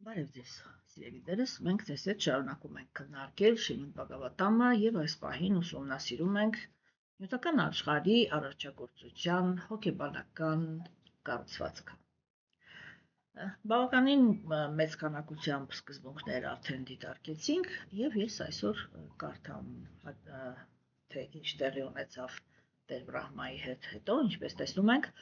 Բարև ձեզ, սիրելիներս, մենք ձեզ հետ շարունակում ենք քննարկել Շիմոն Բաղավատամը եւ այս պահին ուսումնասիրում ենք նյութական աշխարհի առողջագործության հոգեբանական կառուցվածքը։ Բավականին մեծ քանակությամբ սկզբունքներ արդեն դիտարկեցինք եւ ես այսօր կարդամ թե ինչ տեղի ունեցավ Տեր Բրահմայի հետ հետո, ինչպես տեսնում ենք,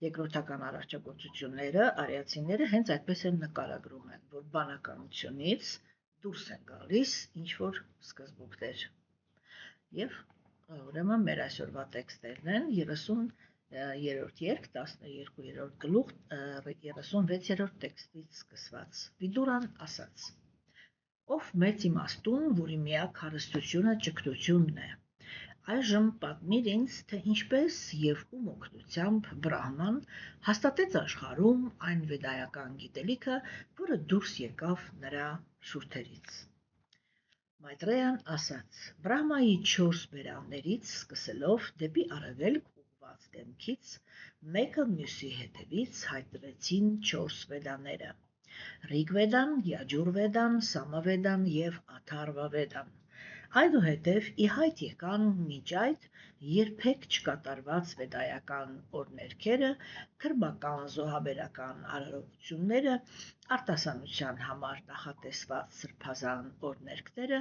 երկրորդական առողջագործությունները, արիացիները հենց այդպես են նկարագրում են, որ բանականությունից դուրս են գալիս ինչ-որ սկզբունքներ։ Եվ ուրեմն մեր այսօրվա տեքստերն են 30-րդ երկ, 12-րդ գլուխ, 36-րդ տեքստից սկսված։ Վիդուրան ասաց. Ով մեծ իմաստուն, որի միակ հարստությունը ճգնությունն է։ Այժմ պատմիր ինձ, թե ինչպես եւ ում օգնությամբ Բրահման հաստատեց աշխարհում այն վեդայական գիտելիքը, որը դուրս եկավ նրա շուրթերից։ Մայտրեյան ասաց. Բրահմայի 4 բերաններից սկսելով դեպի արևելք ուղղված դեմքից մեկը մյուսի հետևից հայտնվեցին 4 վեդաները. Ռիգվեդան, Յաջուրվեդան, Սամավեդան եւ Աթարվավեդան։ Այնուհետև ի հայտ եկան մինչ այդ երբեք չկատարված վեդայական օրհներգերը, քրմական զոհաբերական արարողությունները, արտասանության համար նախատեսված սրբազան օրհներգները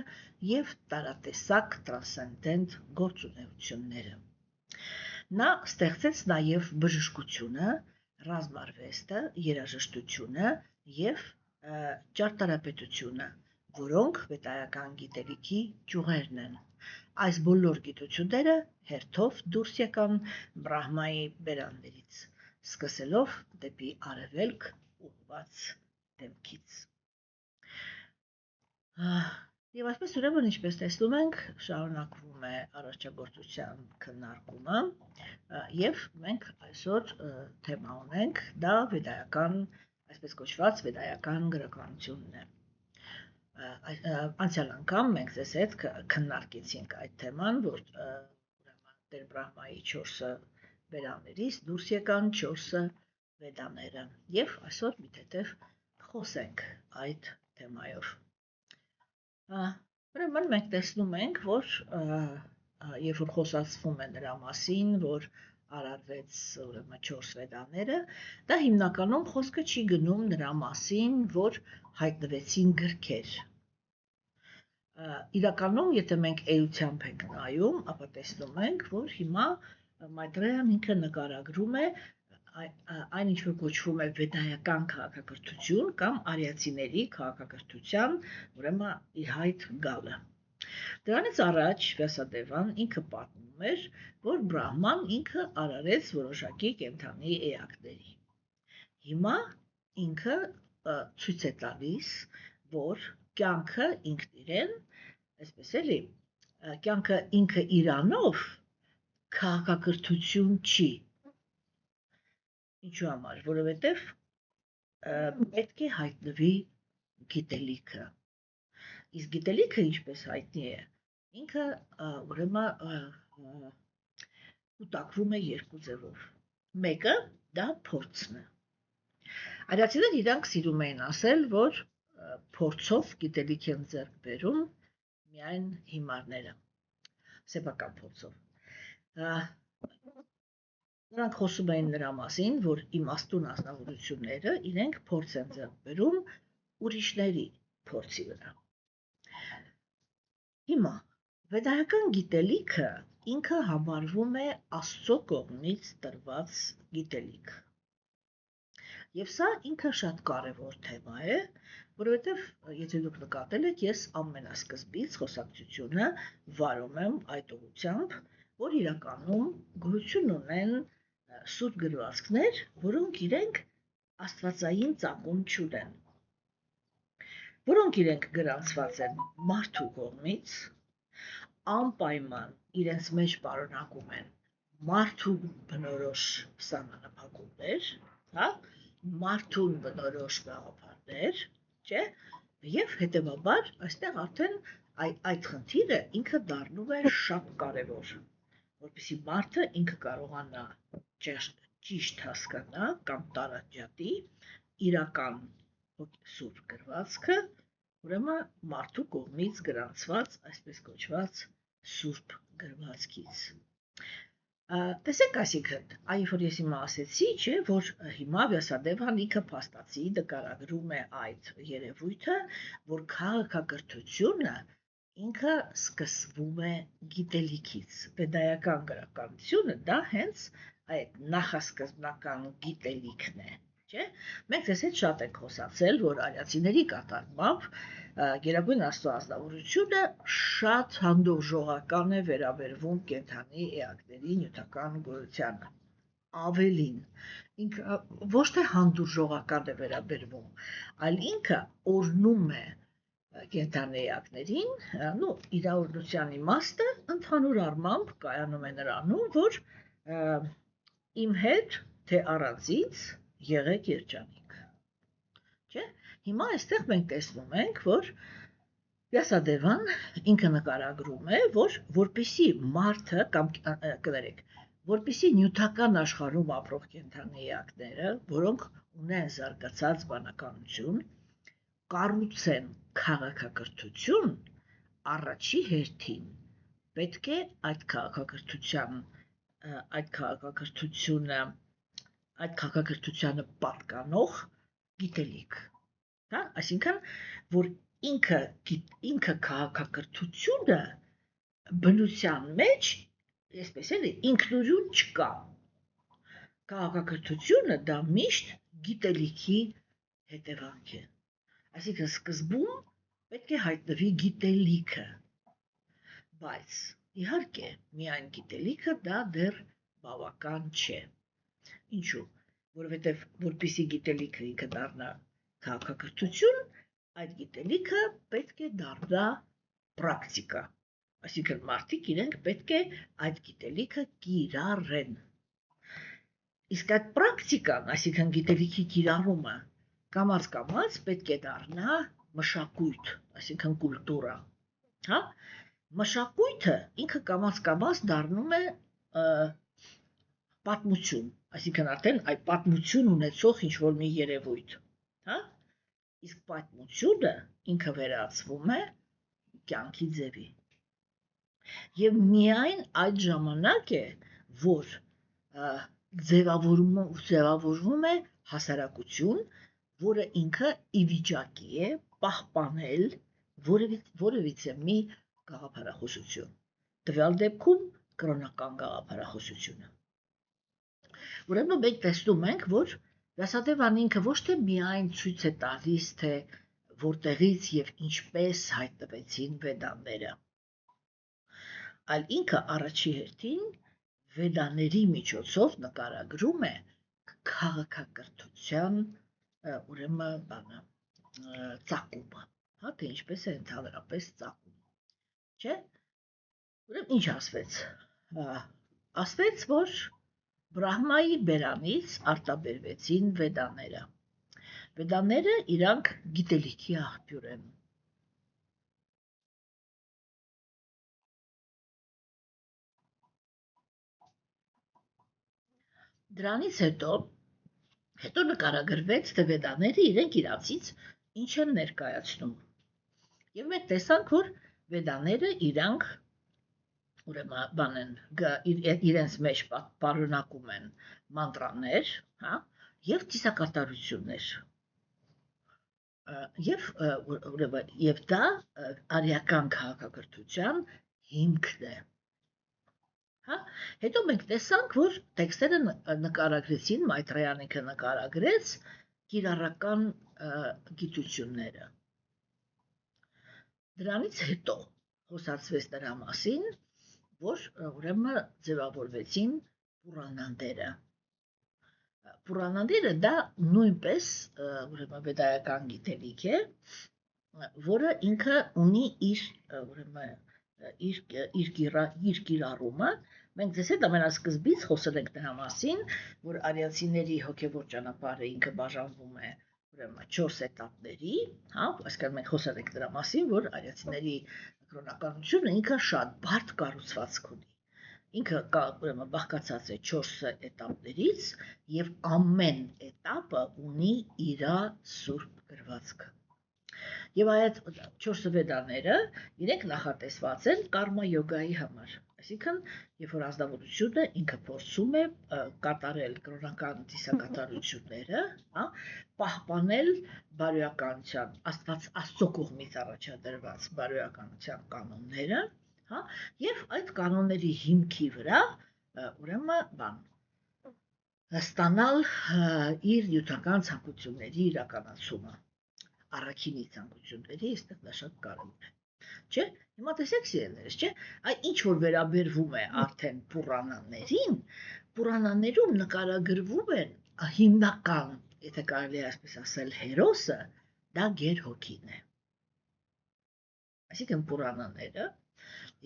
եւ տարատեսակ տրանսցենդենտ գործունեությունները։ Նա ստեղծեց նաեւ բժշկությունը, ռազմարվեստը, երաժշտությունը եւ ճարտարապետությունը, որոնք վեդայական գիտելիքի ճյուղերն են։ Այս բոլոր գիտությունները հերթով դուրս եկան Բրահմայի բերաններից, սկսելով դեպի արևելք ուղղված դեմքից։ Եվ այսպես ուրեմն ինչպես տեսնում ենք, շարունակվում է առողջագործության քննարկումը, եւ մենք այսօր թեմա ունենք, դա վեդայական, այսպես կոչված վեդայական գրականությունն է։ Անցյալ անգամ մենք ձեզ հետ քննարկեցինք այդ թեման, որ Տեր Բրահմայի 4 բերաններից դուրս եկան 4 վեդաները, եւ այսօր մի թեթև խոսենք այդ թեմայով։ Ուրեմն մենք տեսնում ենք, որ երբ որ խոսացվում է նրա մասին, որ արարվեց ուրեմն 4 վեդաները, դա հիմնականում խոսքը չի գնում նրա մասին, որ հայտնվեցին գրքեր։ Իրականում, եթե մենք էությամբ ենք նայում, ապա տեսնում ենք, որ հիմա Մայտրեյան ինքը նկարագրում է այն ինչ որ կոչվում է վեդայական քաղաքակրթություն կամ արիացիների քաղաքակրթության, ուրեմն ի հայտ գալը։ Դրանից առաջ Վյասադևան ինքը պատմում էր, որ Բրահման ինքը արարեց որոշակի կենդանի էակների։ Հիմա ինքը ցույց է տալիս, որ կյանքը ինքն իրեն, այսպես էլի, կյանքը ինքը իրանով քաղաքակրթություն չի։ Ինչու համար, որովհետև պետք է հայտնվի գիտելիքը։ Իսկ գիտելիքը ինչպես հայտնի է, ինքը ուրեմն կուտակվում է երկու ձևով։ Մեկը դա փորձն է։ Արիացիները իրանք սիրում էին ասել, որ փորձով գիտելիք են ձեռք բերում միայն հիմարները, սեփական փորձով։ Նրանք խոսում էին նրա մասին, որ իմաստուն ազնվորությունները իրենք փորձ են ձեռք բերում ուրիշների փորձի վրա։ Հիմա վեդայական գիտելիքը ինքը համարվում է Աստծո կողմից տրված գիտելիք։ Եվ սա ինքը շատ կարևոր թեմա է, որովհետև եթե դուք նկատել եք, ես ամենասկզբից խոսակցությունը վարում եմ այդ ուղղությամբ, որ իրականում գոյություն ունեն սուրբ գրվածքներ, որոնք իրենք աստվածային ծագում չունեն, որոնք իրենք գրանցված են մարդու կողմից, անպայման իրենց մեջ պարունակում են մարդու բնորոշ սահմանափակումներ, հա, մարդուն բնորոշ գաղափարներ, չէ՞, եւ հետեւաբար այստեղ արդեն այդ խնդիրը ինքը դառնում է շատ կարևոր, որպեսզի մարդը ինքը կարողանա ճիշտ հասկանա կամ տարանջատի իրական սուրբ գրվածքը, ուրեմն մարդու կողմից գրանցված, այսպես կոչված սուրբ գրվածքից։ Տեսեք, այսինքն, այն որ ես հիմա ասեցի, չէ, որ հիմա Վյասադևան ինքը փաստացի նկարագրում է այդ երևույթը, որ քաղաքակրթությունը ինքը սկսվում է գիտելիքից։ Վեդայական գրականությունը դա հենց այդ նախասկզբնական գիտելիքն է, չէ։ Մենք ձեզ հետ շատ ենք խոսացել, որ արիացիների կատարմամբ Գերագույն Աստծո ազնվորությունը շատ հանդուրժողական է վերաբերվում կենդանի էակների նյութական գոյությանը։ Ավելին, ինքը ոչ թե հանդուրժողական է վերաբերվում, այլ ինքը օրհնում է կենդանի էակներին, իր օրհնության իմաստը ընդհանուր առմամբ կայանում է նրանում, որ իմ հետ թե առանցից եղեք երջանիկ։ Չէ՞։ Հիմա այստեղ մենք տեսնում ենք, որ Վյասադևան ինքը նկարագրում է, որ որպեսի մարդը կամ կներեք, որպեսի նյութական աշխարհում ապրող կենդանի էակները, որոնք ունեն զարգացած բանականություն, կառուցեն քաղաքակրթություն, առաջի հերթին պետք է այդ քաղաքակրթությանը պատկանող գիտելիք, հա, այսինքն, որ ինքը քաղաքակրթությունը բնության մեջ, այսպես էլի, ինքնուրույն չկա։ Քաղաքակրթությունը դա միշտ գիտելիքի հետևանք է։ Այսինքն սկզբում պետք է հայտնվի գիտելիքը, բայց իհարկե միայն գիտելիքը դա դեռ բավական չէ։ Ինչու՞, որովհետև որպեսզի գիտելիքը ինքը դառնա քաղաքակրթություն, այդ գիտելիքը պետք է դառնա պրակտիկա, այսինքն մարդիկ իրենք պետք է այդ գիտելիքը կիրառեն։ Իսկ այդ պրակտիկան, այսինքն գիտելիքի կիրառումը, կամաց պետք է դառնա մշակույթ, այսինքն կուլտուրա, հա։ Մշակույթը ինքը կամաց դառնում է պատմություն, այսինքն արդեն այդ պատմություն ունեցող ինչ-որ մի երևույթ, հա։ Իսկ պատմությունը ինքը վերածվում է կյանքի ձևի։ Եվ միայն այդ ժամանակ է, որ ձևավորվում է հասարակություն, որը ինքը ի վիճակի է պահպանել որևիցե մի գաղափարախոսություն, տվյալ դեպքում կրոնական գաղափարախոսությունը։ Ուրեմն մենք տեսնում ենք, որ Վյասադևան ինքը ոչ թե միայն ցույց է տալիս, թե որտեղից եւ ինչպես հայտնվեցին վեդաները, այլ ինքը առաջի հերթին վեդաների միջոցով նկարագրում է քաղաքակրթության ուրեմն ծագումը, հա, թե ինչպես է ընդհանրապես ծագում, չէ՞։ Ուրեմն ինչ ասվեց։ Ասվեց, որ Բրահմայի բերանից արտաբերվեցին վեդաները։ Վեդաները իրանք գիտելիքի աղբյուր են։ Դրանից հետո նկարագրվեց, թե վեդաները իրենք իրանցից ինչ են ներկայացնում։ Եվ մենք տեսանք, որ վեդաները իրանք ուրեմն իրենց մեջ պարունակում են մանտրաներ, հա, եւ ծիսակատարություններ։ Եվ դա արիական քաղաքակրթության հիմքն է։ Հա, հետո մենք տեսանք, որ տեքստերը նկարագրեցին, Մայտրեյան ինքը նկարագրեց կիրառական գիտությունները։ Դրանից հետո խոսացվեց նրա մասին, որ ուրեմն ձևավորվեցին Պուրանաները։ Պուրանաները դա նույնպես ուրեմն վեդայական գիտելիք է, որը ինքը ունի իր կիրառումը։ Մենք ձեզ հետ ամենասկզբից խոսել ենք նրա մասին, որ արիացիների հոգևոր ճանապարհը ինքը բաժանվում է ուրեմն 4 էտապների, հա, այսինքն մենք խոսել ենք նրա մասին, որ արիացիների կրոնականությունը ինքը շատ բարդ կառուցվածք ունի։ Ինքը ուրեմն բաղկացած է 4 էտապներից եւ ամեն էտապը ունի իր սուրբ դրվածքը։ Եվ այդ 4 վեդաները իրենք նախատեսված են կարմա յոգայի համար։ Այսինքն, երբ որ ազնվորությունը ինքը փորձում է կատարել կրոնական դիսակատարությունները, հա, պահպանել բարոյականության, Աստծո կողմից առաջադրված բարոյականության կանոնները, հա, եւ այդ կանոնների հիմքի վրա, ուրեմն, ստանալ իր նյութական ցանկությունների իրականացումը, առաքինի ցանկությունների, այստեղ դա շատ կարևոր է, չէ՞։ Հիմա տեսեք սիրելիներս, չէ՞, այդ ինչ որ վերաբերվում է արդեն Պուրանաներին, Պուրանաներում նկարագրվում են հիմնական, եթե կարելի է այսպես ասել, հերոսը, դա գերհոգին է։ Այսինքն Պուրանաները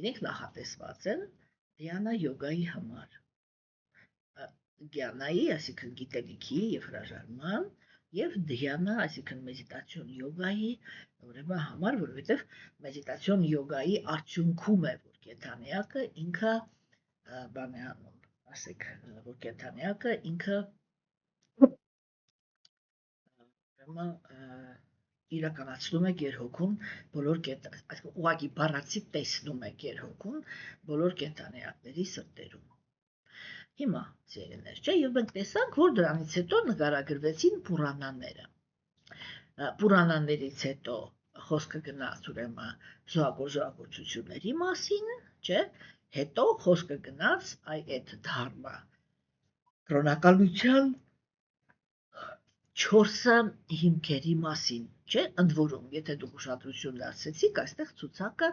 իրենք նախատեսված են դհյանա յոգայի համար։ Գյանայի, այսինքն գիտելիքի եւ հրաժարման, եւ դհյանա, այսինքն մեդիտացիոն յոգայի, ուրեմն համար, որովհետեւ մեդիտացիոն յոգայի արդյունքում է, որ կենդանիակը ինքը բան է անում, ասեք, որ կենդանիակը ինքը ուրեմն իրականացնում է գերհոգուն բոլոր այսինքն ուղղակի բառացի տեսնում է գերհոգուն բոլոր կենդանիակների սրտերում։ Հիմա, սիրելիներ, չէ, եւ մենք տեսանք, որ դրանից հետո նկարագրվեցին Պուրանաները։ Պուրանաներից հետո խոսքը գնաց ուրեմն զոհագործությունների մասին, չէ, հետո խոսքը գնաց այդ դհարմա կրոնականության 4 հիմքերի մասին, չէ, ընդ որում, եթե դուք ուշադրություն դարձրեցիք, այստեղ ցուցակը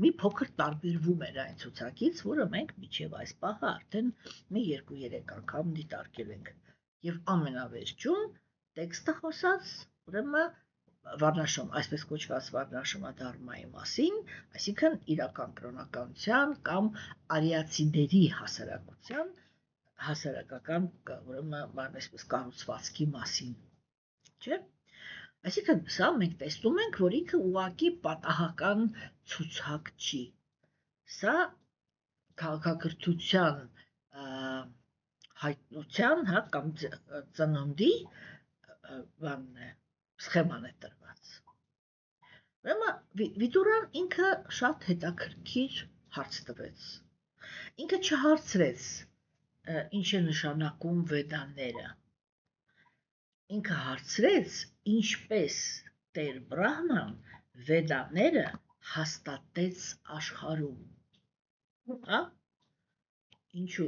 մի փոքր տարբերվում էր այն ցուցակից, որը մենք մինչև այս պահը արդեն մի 2-3 անգամ դիտարկել ենք։ Եվ ամենավերջում տեքստը խոսած, ուրեմն վառնաշոմ, այսպես կոչված վառնաշոմադհարմայի մասին, այսինքն իրական կրոնականության կամ արիացիների հասարակական, ուրեմն այսպես կառուցվածքի մասին, չէ՞։ Այսինքն սա մենք տեսնում ենք, որ ինքը ուղղակի պատահական ցուցակ չի։ Սա քաղաքակրթության հայտնության, հա, կամ ծննդի բանն է, սխեման է տրված։ Ուրեմն Վիդուրան ինքը շատ հետաքրքիր հարց տվեց։ Ինքը չհարցրեց ինչ է նշանակում վեդաները։ Ինքը հարցրեց, ինչպես Տեր Բրահման վեդաները հաստատեց աշխարհում։ Հա? Ինչու՞։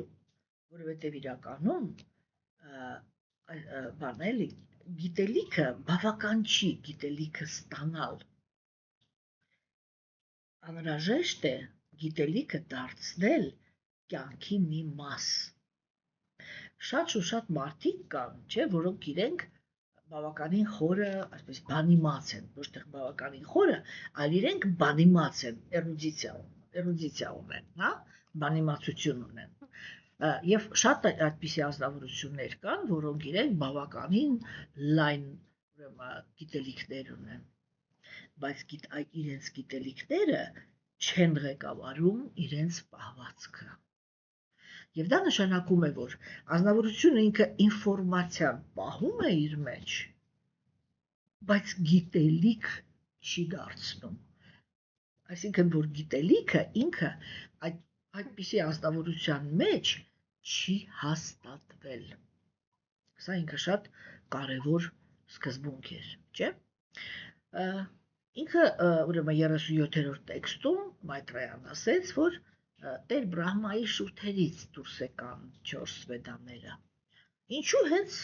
Որովհետև իրականում բան էլի, գիտելիքը բավական չի գիտելիքը ստանալ։ Անհրաժեշտ է գիտելիքը դարձնել կյանքի մի մաս։ Շատ ու շատ մարդիկ կան, չէ, որոնք իրենք բավականին խորը, այսպես բանիմաց են, ոչ թե բավականին խորը, այլ իրենք բանիմաց են, էրուդիցիա ունեն, հա, բանիմացություն ունեն։ Եվ շատ այդպիսի ազնվորություններ կան, որոնք իրենք բավականին լայն, ուրեմն գիտելիքներ ունեն, բայց իրենց գիտելիքները չեն ղեկավարում իրենց պահվածքը։ Եվ դա նշանակում է, որ ազնվորությունը ինքը ինֆորմացիան պահում է իր մեջ, բայց գիտելիք չի դարձնում։ Այսինքն, որ գիտելիքը ինքը այդպիսի ազնվորության մեջ չի հաստատվել։ Սա ինքը շատ կարևոր սկզբունք էր, չէ՞։ Ինքը ուրեմն 37-րդ տեքստում Մայտրեյան ասեց, որ Տեր Բրահմայի շուրթերից դուրս եկան 4 վեդաները։ Ինչու հենց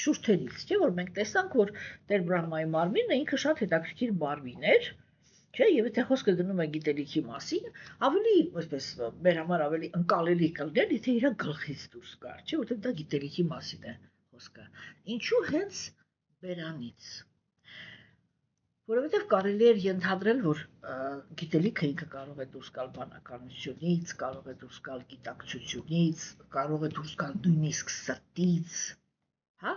շուրթերից, չէ՞, որ մենք տեսանք, որ Տեր Բրահմայի մարմինը ինքը շատ հետաքրքիր մարմին էր, չէ՞, եւ եթե խոսքը գնում է գիտելիքի մասին, ավելի, այսպես, մեր համար ավելի ընկալելի կլներ, եթե իր գլխից դուրս գար, չէ՞, որտեղ դա գիտելիքի մասին է խոսքը։ Ինչու հենց բերանից։ Որովհետև կարելի էր ենթադրել, որ գիտելիքը ինքը կարող է դուրս գալ բանականությունից, կարող է դուրս գալ գիտակցությունից, կարող է դուրս գալ նույնիսկ սրտից, հա,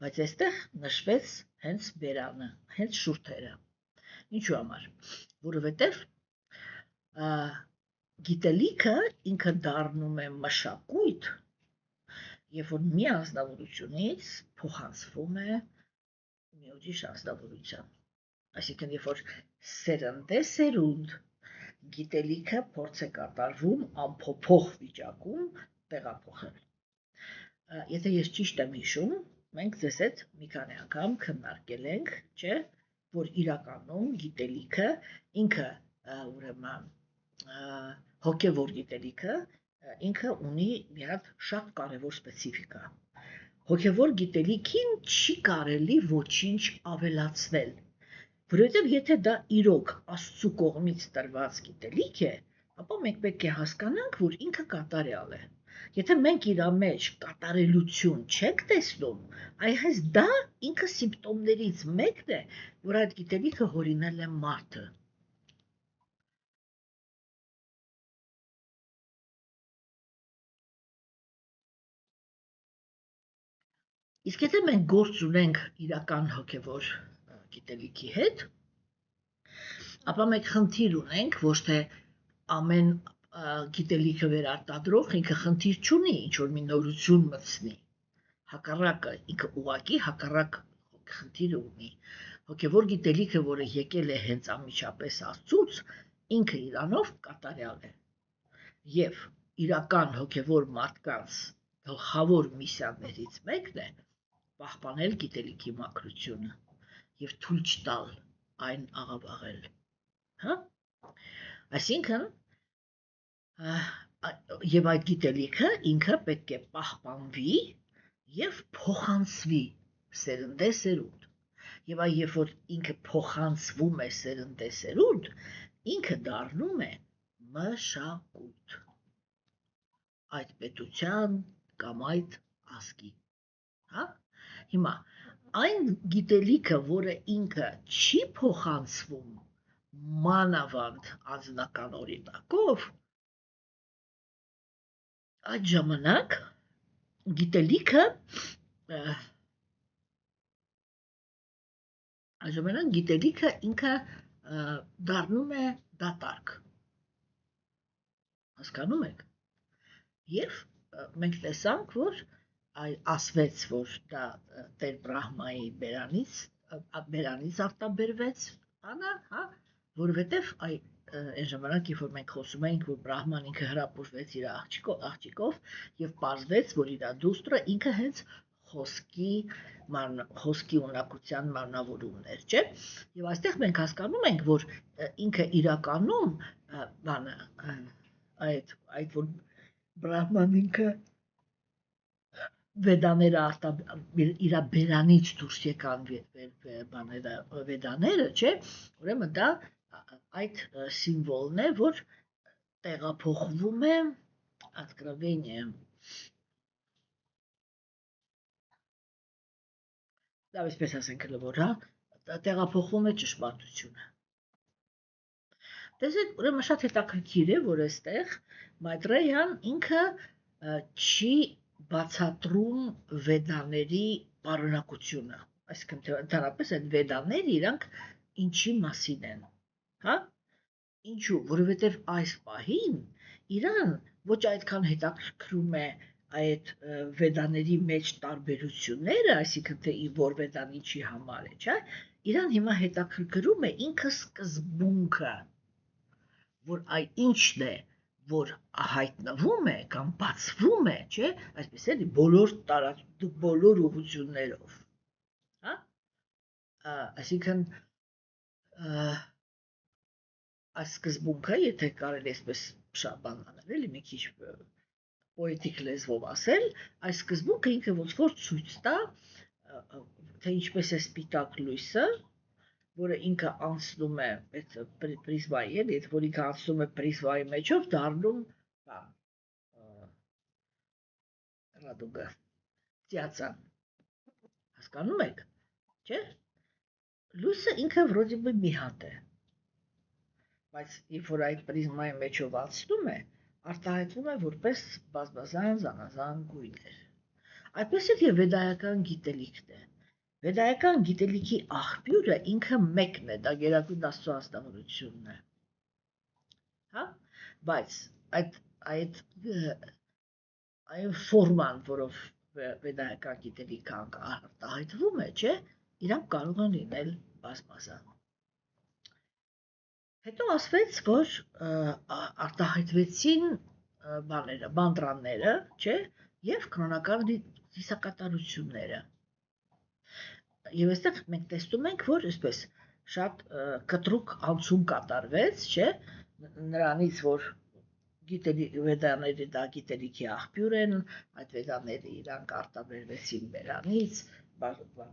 բայց այստեղ նշվեց հենց բերանը, հենց շուրթերը։ Ինչու համար։ Որովհետև գիտելիքը ինքը դառնում է մշակույթ, երբ որ մի ազնվորությունից փոխանցվում է ուրիշ անձնավորության։ Այսինքն, երբ որ սերնդեսերունդ գիտելիքը փորձ է կատարվում անփոփոխ վիճակում տեղափոխել։ Եթե ես ճիշտ եմ հիշում, մենք ձեզ հետ մի քանի անգամ քննարկել ենք, չէ՞, որ իրականում գիտելիքը ինքը ուրեմն հոգևոր գիտելիքը ինքը ունի մի հատ շատ կարևոր սպეციფիկա։ Հոգևոր գիտելիքին չի կարելի ոչինչ ավելացնել, որովհետև եթե դա իրոք Աստծո կողմից տրված գիտելիք է, ապա մենք պետք է հասկանանք, որ ինքը կատարյալ է։ Եթե մենք իր մեջ կատարելություն չենք տեսնում, այհենց դա ինքը սիմպտոմներից մեկն է, որ այդ գիտելիքը հորինել է մարդը։ Իսկ եթե մենք գործ ունենք իրական հոգևոր գիտելիքի հետ, ապա մենք խնդիր ունենք, ոչ թե ամեն գիտելիքը վերարտադրող ինքը խնդիր չունի, ինչ որ մի նորություն մտցնի։ Հակառակը ինքը ուղղակի հակառակ խնդիր ունի։ Հոգևոր գիտելիքը, որը եկել է հենց անմիջապես Աստծուց, ինքը իրանով կատարյալ է։ Եվ իրական հոգևոր մարդկանց գլխավոր միսիաներից մեկն է պահպանել գիտելիքի մաքրությունը եւ թույլ չտալ այն աղավաղել։ Հա? Այսինքն եւ այդ գիտելիքը ինքը պետք է պահպանվի եւ փոխանցվի սերնդեսերունդ։ Եվ այ երբ որ ինքը փոխանցվում է սերնդեսերունդ, ինքը դառնում է մշակույթ այդ պետության կամ այդ ազգի։ Հա? Հիմա այն գիտելիքը, որը ինքը չի փոխանցվում մանավանդ անձնական օրինակով, այդ ժամանակ գիտելիքը ինքը դառնում է դատարկ։ Հասկանում եք։ Եվ մենք տեսանք, որ ասվեց, որ դա Տեր Բրահմայի բերանից արտաբերվեց, հա, որովհետև այն ժամանակ, երբ որ մենք խոսում էինք, որ Բրահման ինքը հրապուրվեց իր աղջիկով եւ պարզվեց, որ իր դուստրը ինքը հենց խոսքի ունակության մանրավորումներ, չէ՞։ Եվ այստեղ մենք հասկանում ենք, որ ինքը իրականում այդ որ Բրահման ինքը վեդաները իր բերանից դուրս եկան վեդաները, չէ՞, ուրեմն դա այդ սիմվոլն է, որ տեղափոխվում է Откровение. Դա այսպես ասենք լվոր, հա, տեղափոխվում է ճշմարտությունը։ Տեսեք, ուրեմն շատ հետաքրքիր է, որ այստեղ Մայտրեյան ինքը չի բացատրում վեդաների պարունակությունը, այսինքն ընդհանրապես այդ վեդաները իրանք ինչի մասին են, հա? Ինչու, որովհետև այս պահին իրան ոչ այդքան հետաքրքրում է այդ վեդաների մեջ տարբերությունները, այսինքն թե որ վեդան ինչի համար է, չէ՞, իրան հիմա հետաքրքրում է ինքը սկզբունքը, որ այ ինչն է, որ հայտնվում է կամ բացվում է, չէ՞, այսպես էլի բոլոր ուղղություններով, հա? Այսինքն այս սկզբունքը, եթե կարելի այսպես բան անել, էլի մի քիչ պոետիկ լեզվով ասել, այս սկզբունքը ինքը ոնց որ ցույց տա, թե ինչպես է սպիտակ լույսը, որը ինքը անցնում է այդ պրիզմայի, էլի, որ ինքը անցնում է պրիզմայի մեջով, դառնում ռադուգա, ծիածան։ Հասկանում եք, չէ՞։ Լույսը ինքը վրոդի մի հատ է, բայց երբ որ այդ պրիզմայի մեջով անցնում է, արտահայտվում է որպես բազմազան զանազան գույներ։ Այդպես էլ եւ վեդայական գիտելիքն է։ Վեդայական գիտելիքի աղբյուրը ինքը մեկն է, դա Գերագույն Աստծո ազնվորությունն է։ Հա? Բայց այդ ֆորման, որով վեդայական գիտելիքը արտահայտվում է, չէ՞, իրանք կարող են լինել բազմազան։ Հետո ասվեց, որ արտահայտվեցին բաները, մանդրանները, չէ, եւ կրոնական դիսակատարությունները։ Եվ այստեղ մենք տեսնում ենք, որ այսպես շատ կտրուկ անցում կատարվեց, չէ, նրանից, որ վեդաները դա գիտելիքի աղբյուր են, այդ վեդաները իրանք արտաբերվեցին բերանից,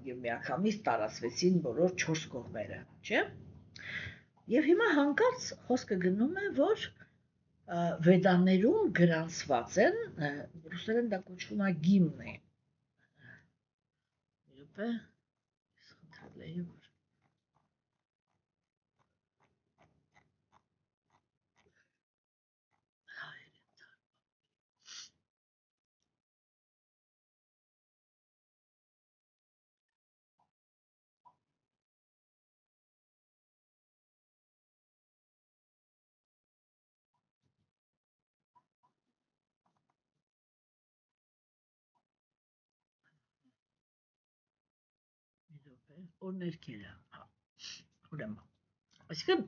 եւ միանգամից տարածվեցին բոլոր 4 կողմերը, չէ։ Եվ հիմա հանկարծ խոսքը գնում է, որ վեդաներում գրանցված են, ռուսերեն դա կոչվում է գիմնը։ Իրոք է, խնդրել եմ, որ օրներքերը, ուրեմն, այսինքն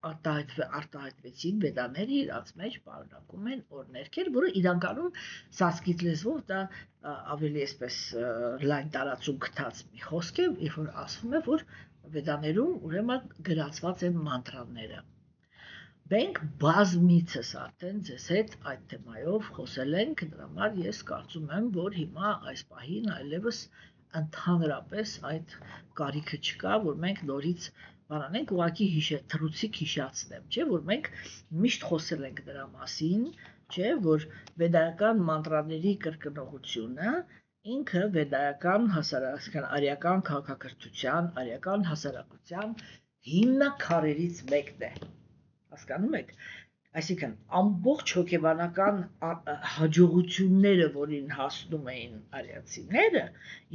արտահայտվեցին վեդաները իրաց մեջ պարունակում են օրներքեր, որը իրականում սանսկրիտ լեզվով դա ավելի այսպես լայն տարածում գտած մի խոսք է, երբ որ ասվում է, որ վեդաներում ուրեմն գրածված են մանտրաները։ Մենք բազմիցս արդեն ձեզ հետ այդ թեմայով խոսել ենք, դրա համար ես կարծում եմ, որ հիմա այս պահին այլևս ընդհանրապես այդ կարիքը չկա, որ մենք նորից բանանենք, ուղղակի թռուցիկ հիշացնեմ, չէ, որ մենք միշտ խոսել ենք դրա մասին, չէ, որ վեդայական մանտրաների կրկնողությունը ինքը վեդայական հասարակական, արիական քաղաքակրթության, արիական հասարակության հիմնաքարերից մեկն է։ Հասկանում եք, այսինքն ամբողջ հոգեբանական հաջողությունները, որին հասնում էին արիացիները,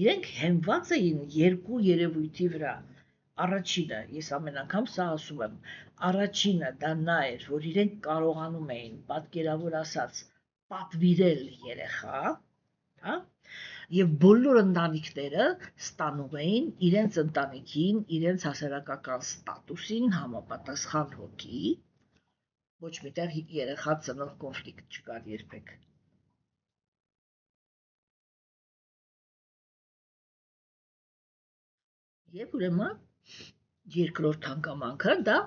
իրենք հենված էին երկու երևույթի վրա։ Առաջինը, ես ամեն անգամ սա ասում եմ, առաջինը դա նա էր, որ իրենք կարողանում էին, պատկերավոր ասած, պատվիրել երեխա, հա, եւ բոլոր ընտանիքները ստանում էին իրենց ընտանիքին, իրենց հասարակական ստատուսին համապատասխան հոգի, ոչ միտեղ երեխա ծնող կոնֆլիկտ չկար երբեք։ Եվ ուրեմն երկրորդ հանգամանքը դա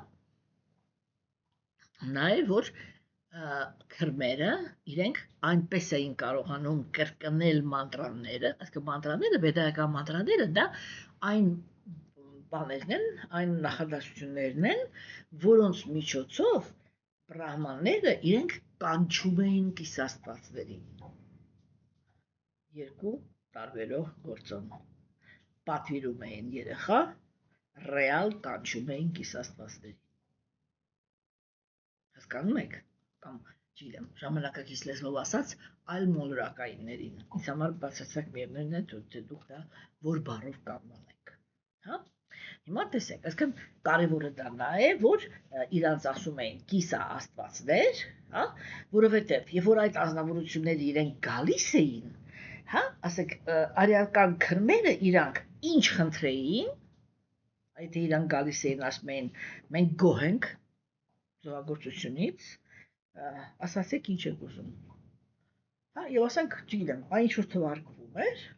նա է, որ քրմերը իրենք այնպես էին կարողանում կրկնել մանտրանները, այսինքն մանտրաները, վեդայական մանտրաները դա այն բաներն են, այն նախադասություններն են, որոնց միջոցով բրահմանները իրենք կանչում էին կիսաստվածներին։ Երկու տարբերող գործոն։ Պատվիրում էին երեխա, ռեալ կանչում էին կիսաստվածներին։ Հասկանում եք, կամ չգիտեմ, ժամանակակից լեզվով ասած, այլ մոլորակայիններին։ Ինձ համար բացարձակ միևնույն է, թե դուք դա որ բառով կանոնեք, հա։ Հիմա տեսեք, այսինքն կարևորը դա նա է, որ իրանց ասում էին կիսա աստվածներ, հա, որովհետև երբ որ այդ ազնվորությունները իրենք գալիս էին, հա, ասեք, արիական քրմերը իրանք ինչ խնդրեին, եթե իրանք գալիս էին ասում էին, մենք գոհ ենք զոհագործությունից, ասացեք ինչ եք ուզում, հա, եւ ասենք, չգիտեմ, այն ինչ որ թվարկվում էր,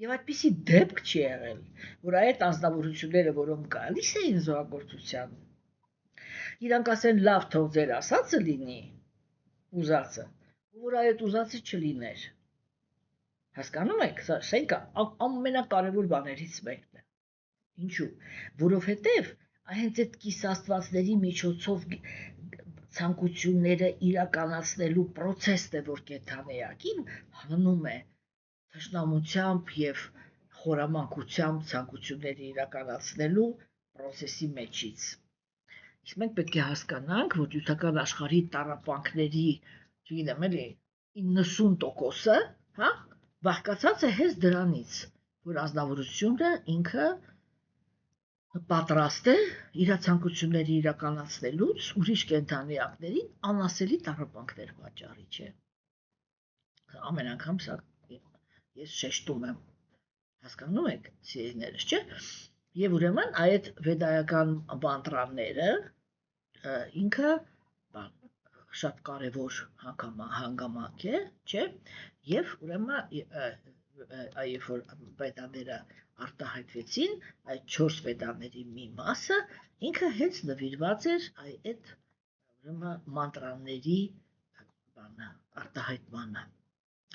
եւ այդպիսի դեպք չի եղել, որ այդ ազնվորությունները, որոնք գալիս էին զոհագործության, իրանք ասեն լավ թող ձեր ասածը լինի, ուզածը, որ այդ ուզածը չլիներ։ Հասկանում եք, սա ամենակարևոր բաներից մեկն է։ Ինչու՞, որովհետև հենց այդ կիսաստվածների միջոցով ցանկությունները իրականացնելու process-ն է, որ կենդանեակին հանում է թշնամությամբ եւ խորամանկությամբ ցանկությունների իրականացնելու process-ի մեջից։ Իսկ մենք պետք է հասկանանք, որ յութական աշխարհի տառապանքների, չգիտեմ, էլի 90%-ը, հա, բաղկացած է հենց դրանից, որ ազնվորությունը ինքը պատրաստ է իր ցանկությունների իրականացնելուց ուրիշ կենդանիակներին անասելի տառապանքներ պատճառի, չէ։ Ամեն անգամ սա ես շեշտում եմ, Հասկանում եք, սիրելիներս, չէ՞։ Եվ ուրեմն այդ վեդայական մանտրաները ինքը շատ կարևոր հանգամանք է, չէ՞։ Եւ ուրեմն երբ որ վեդաները արտահայտվեցին, այդ 4 վեդաների մի մասը ինքը հենց նվիրված էր այդ ուրեմն մանտրաների արտահայտմանը,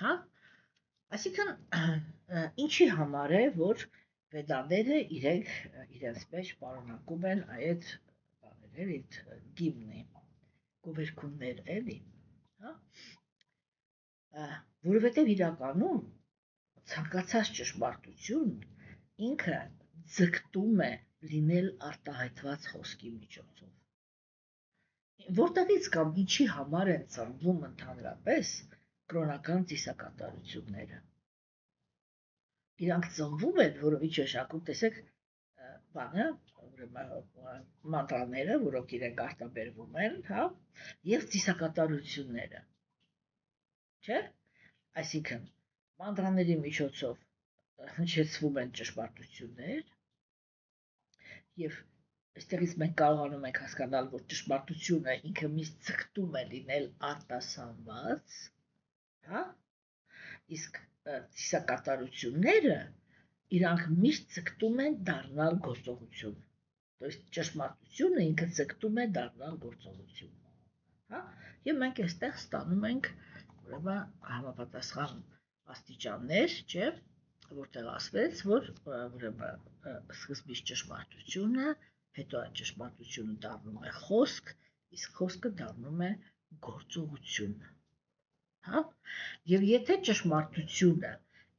հա։ Այսինքն ինչի համար է, որ վեդաները իրենց մեջ պարունակում են այդ բաները, այդ գիմնի, գովերքուններ, էլի, հա։ Որովհետև իրականում ցանկացած ճշմարտություն ինքը ձգտում է լինել արտահայտված խոսքի միջոցով։ Որտեղից կամ ինչի համար են ծնվում ընդհանրապես կրոնական ծիսակատարությունները։ Իրանք ծնվում են, որով իջեշակում, տեսեք, բանը, մանտրաները, որոնք իրենք արտաբերվում են, հա, եւ ծիսակատարությունները։ Չէ՞։ Այսինքն մանտրաների միջոցով հնչեցվում են ճշմարտություններ եւ այստեղից մենք կարողանում ենք հասկանալ, որ ճշմարտությունը ինքը միշտ ձգտում է լինել արտասանված, հա, իսկ ծիսակատարությունները իրանք միշտ ձգտում են դառնալ գործողություն, то есть ճշմարտությունը ինքը ձգտում է դառնալ գործողություն, հա, եւ մենք այստեղ ստանում ենք ուրեմն համապատասխան աստիճաններ, չէ՞, որտեղ ասվեց, որ ուրեմն սկզբից ճշմարտությունը, հետո այդ ճշմարտությունը դառնում է խոսք, իսկ խոսքը դառնում է գործողություն, հա։ Եվ եթե ճշմարտությունը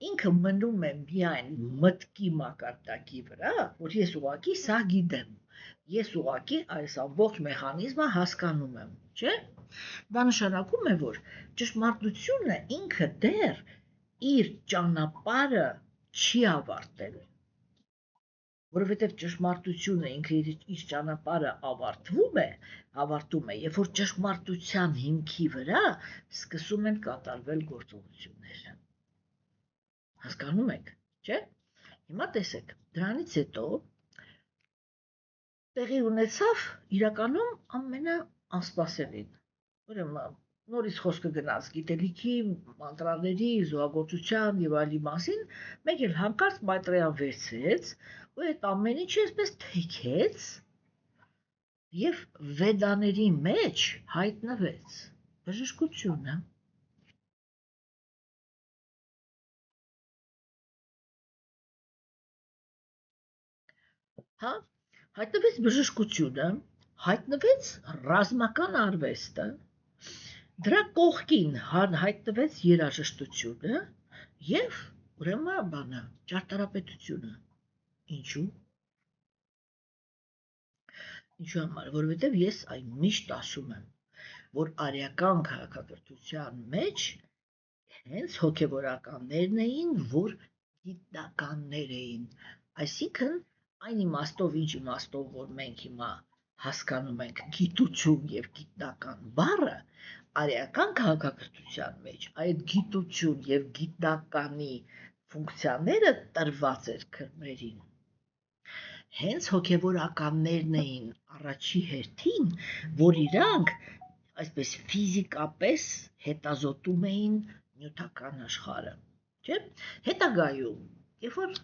ինքը մնում է միայն մտքի մակարդակի վրա, որ ես ուղղակի սա գիտեմ, ես ուղղակի այս ամբողջ մեխանիզմը հասկանում եմ, չէ՞։ Դա նշանակում է, որ ճշմարտությունը ինքը դեռ իր ճանապարհը չի ավարտել, որովհետև ճշմարտությունը ինքը իր ճանապարհը ավարտում է, երբ որ ճշմարտության հիմքի վրա սկսում են կատարվել գործողություններ։ Հասկանում եք, չէ՞։ Հիմա տեսեք, դրանից հետո տեղի ունեցավ իրականում ամենաանսպասելին։ Ուրեմն նորից խոսքը գնաց գիտելիքի, մանտրաների, զոհագործության եւ այլի մասին, մեկ էլ հանկարծ Մայտրեյան վերցրեց ու այդ ամեն ինչը այսպես թեքեց եւ վեդաների մեջ հայտնվեց բժշկությունը։ Հա, հայտնվեց բժշկությունը, հայտնվեց ռազմական արվեստը, դրա կողքին հայտնվեց երաժշտությունը եւ ուրեմն բանը, ճարտարապետությունը։ Ինչու՞։ Ինչու համար, որովհետև ես այն միշտ ասում եմ, որ արիական քաղաքակրթության մեջ հենց հոգևորականներն էին, որ գիտնականներ էին, այսինքն այն իմաստով, ինչ իմաստով, որ մենք հիմա հասկանում ենք գիտություն եւ գիտնական բառը, արիական քաղաքակրթության մեջ այդ գիտություն եւ գիտնականի ֆունկցիաները տրված էր քրմերին։ Հենց հոգևորականներն էին առաջի հերթին, որ իրանք այսպես ֆիզիկապես հետազոտում էին նյութական աշխարհը, չէ՞։ Հետագայում, երբ որ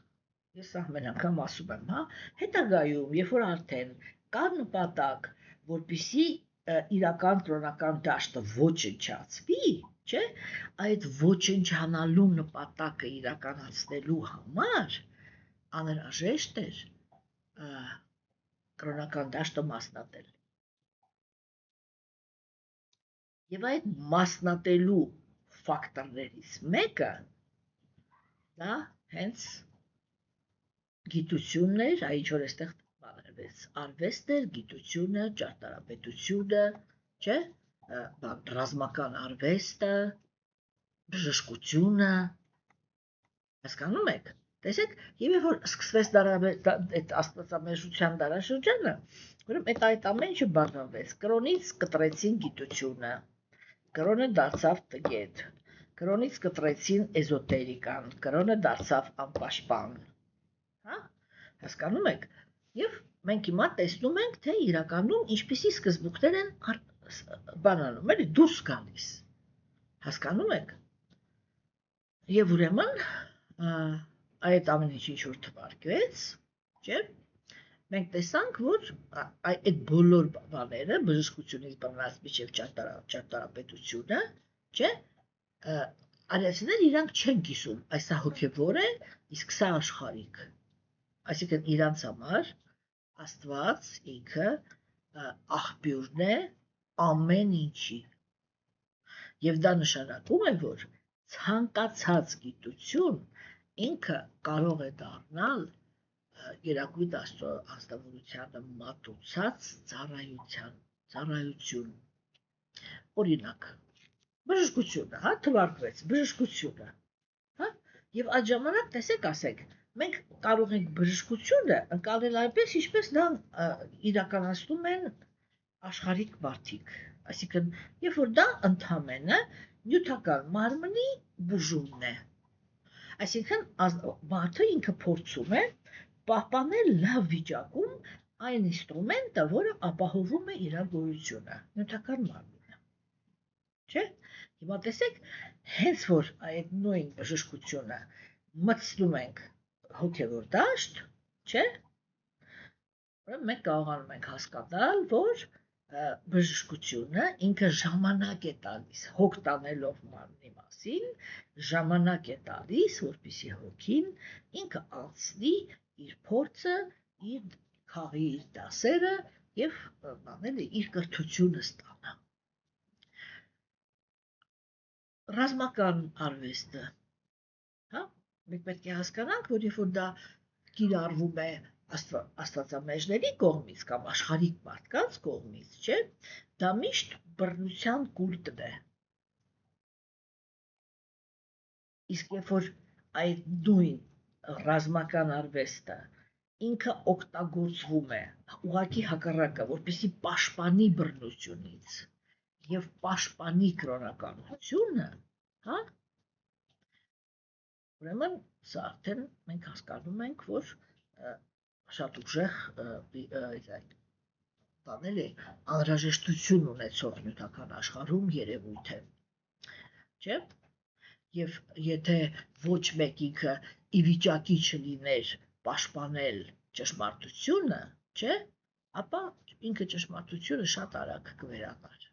ես ամեն անգամ ասում եմ, հա, հետագայում, երբ որ արդեն կա նպատակ, որպեսզի իրական կրոնական դաշտը ոչնչացվի, չէ, այդ ոչնչանալու նպատակը իրականացնելու համար անհրաժեշտ էր կրոնական դաշտը մասնատել։ Եվ այդ մասնատելու ֆակտորներից մեկը դա հենց գիտությունն էր, ինչ որ այստեղ բաներվեց, արվեստը, գիտությունը, ճարտարապետությունը, չէ, ռազմական արվեստը, բժշկությունը, հասկանում եք, տեսեք, եւ երբ որ սկսվեց այդ աստվածամեժության դարաշրջանը, ուրեմն այդ ամեն ինչը բաժանվեց, կրոնից կտրեցին գիտությունը, կրոնը դարձավ տգետ, կրոնից կտրեցին էզոտերիկան, կրոնը դարձավ անպաշտպան, հա, հասկանում եք, և մենք հիմա տեսնում ենք, թե իրականում ինչպիսի սկզբունքներ են բանանում, էլի դուրս գալիս, հասկանում եք, և ուրեմն այդ ամեն ինչ ինչ-որ թվարկվեց, չէ, մենք տեսանք, որ այդ բոլոր բաները, բժշկությունից բանված մինչև ճարտարապետությունը, չէ, արիացիները իրանք չեն կիսում, այսա հոգևոր է, իսկ սա աշխարհիկ, այսինքն իրանց համար Աստված ինքը աղբյուրն է ամեն ինչի, և դա նշանակում է, որ ցանկացած գիտություն ինքը կարող է դառնալ Գերագույն Աստծո անձնավորությանը մատուցած ծառայություն, օրինակ, բժշկությունը, հա, թվարկվեց, բժշկությունը, հա, և այդ ժամանակ տեսեք ասեք, մենք կարող ենք բժշկությունը ընկալել այնպես, ինչպես դա իրականացնում են աշխարհիկ մարդիկ, այսինքն, երբ որ դա ընդամենը նյութական մարմնի բուժումն է, այսինքն մարդը ինքը փորձում է պահպանել լավ վիճակում այն ինստրումենտը, որը ապահովում է իր գոյությունը, նյութական մարմինը, չէ, հիմա տեսեք, հենց որ այդ նույն բժշկությունը մտցնում ենք հոգևոր դաշտ, չէ, մենք կարողանում ենք հասկանալ, որ բժշկությունը ինքը ժամանակ է տալիս, հոգ տանելով մարմնի մասին, ժամանակ է տալիս, որպեսզի հոգին ինքը անցնի իր փորձը, իր խաղի իր դասերը և իր կրթությունը ստանա։ Ռազմական արվեստը, հա, մենք պետք է հասկանանք, որ երբ որ դա կիրառվում է աստվածամեջների կողմից կամ աշխարհիկ մարդկանց կողմից, չէ, դա միշտ բռնության կուլտն է։ Իսկ երբ որ այդ նույն ռազմական արվեստը ինքը օգտագործվում է, ուղղակի հակառակը, որպեսզի պաշտպանի բռնությունից և պաշտպանի կրոնականությունը, հա, ուրեմն սա արդեն մենք հասկանում ենք, որ շատ ուժեղ բանել է անհրաժեշտություն ունեցող նյութական աշխարհում երևույթ է, չէ, և եթե ոչ մեկ ինքը ի վիճակի չլիներ պաշտպանել ճշմարտությունը, չէ, ապա ինքը ճշմարտությունը շատ արագ կվերանար,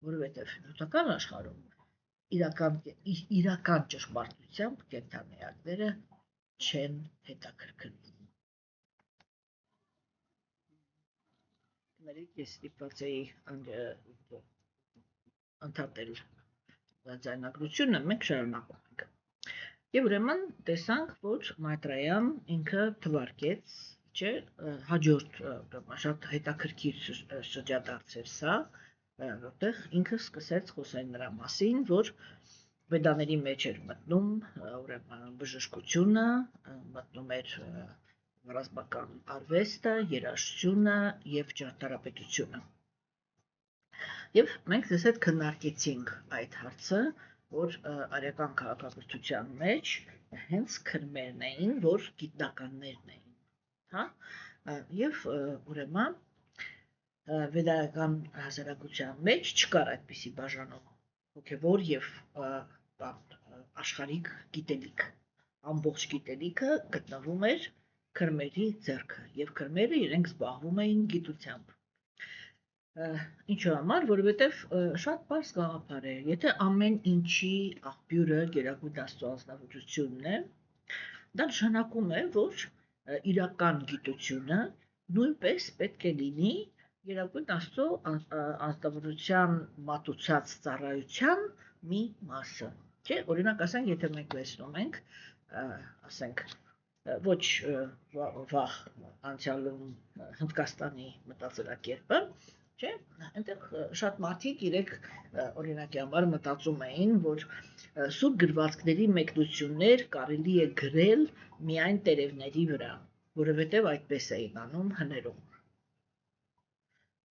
որովհետև նյութական աշխարհում իրական ճշմարտությամբ կենդանիակները չեն հետաքրքրվում։ Ես ստիպված էի ընդհատել ձայնագրությունը, մենք շարունակում ենք։ Եվ ուրեմն տեսանք, որ Մայտրեյան ինքը թվարկեց, չէ, հաջորդ շատ հետաքրքիր շրջադարձ էր սա, որտեղ ինքը սկսեց խոսել նրա մասին, որ վեդաների մեջ էր մտնում, ուրեմն բժշկությունը, մտնում էր ռազմական արվեստը, երաժշտությունը և ճարտարապետությունը։ Եվ մենք ձեզ հետ քննարկեցինք այդ հարցը, որ արևական քաղաքակրթության մեջ հենց քրմերն էին, որ գիտնականներն էին, հա, և ուրեմն վեդայական հասարակության մեջ չկար այդպիսի բաժանում հոգևոր և աշխարհիկ գիտելիք, ամբողջ գիտելիքը գտնվում էր քրմերի ձեռքը, և քրմերը իրենք զբաղվում էին գիտությամբ։ Ինչու համար, որովհետև շատ պարզ գաղափար է, եթե ամեն ինչի աղբյուրը Գերագույն Աստծո անձնավորությունն է, դա նշանակում է, որ իրական գիտությունը նույնպես պետք է լինի Գերագույն Աստծո անձնավորության մատուցած ծառայության մի մասը, չէ, օրինակ ասենք, եթե մենք լսում ենք, ասենք, ոչ վաղ անցյալում Հնդկաստանի մտածելակերպը, չէ, այնտեղ շատ մարդիկ իրենք օրինակի համար մտածում էին, որ սուրբ գրվածքների մեկնություններ կարելի է գրել միայն տերևների վրա, որովհետև այդպես էին անում հներում։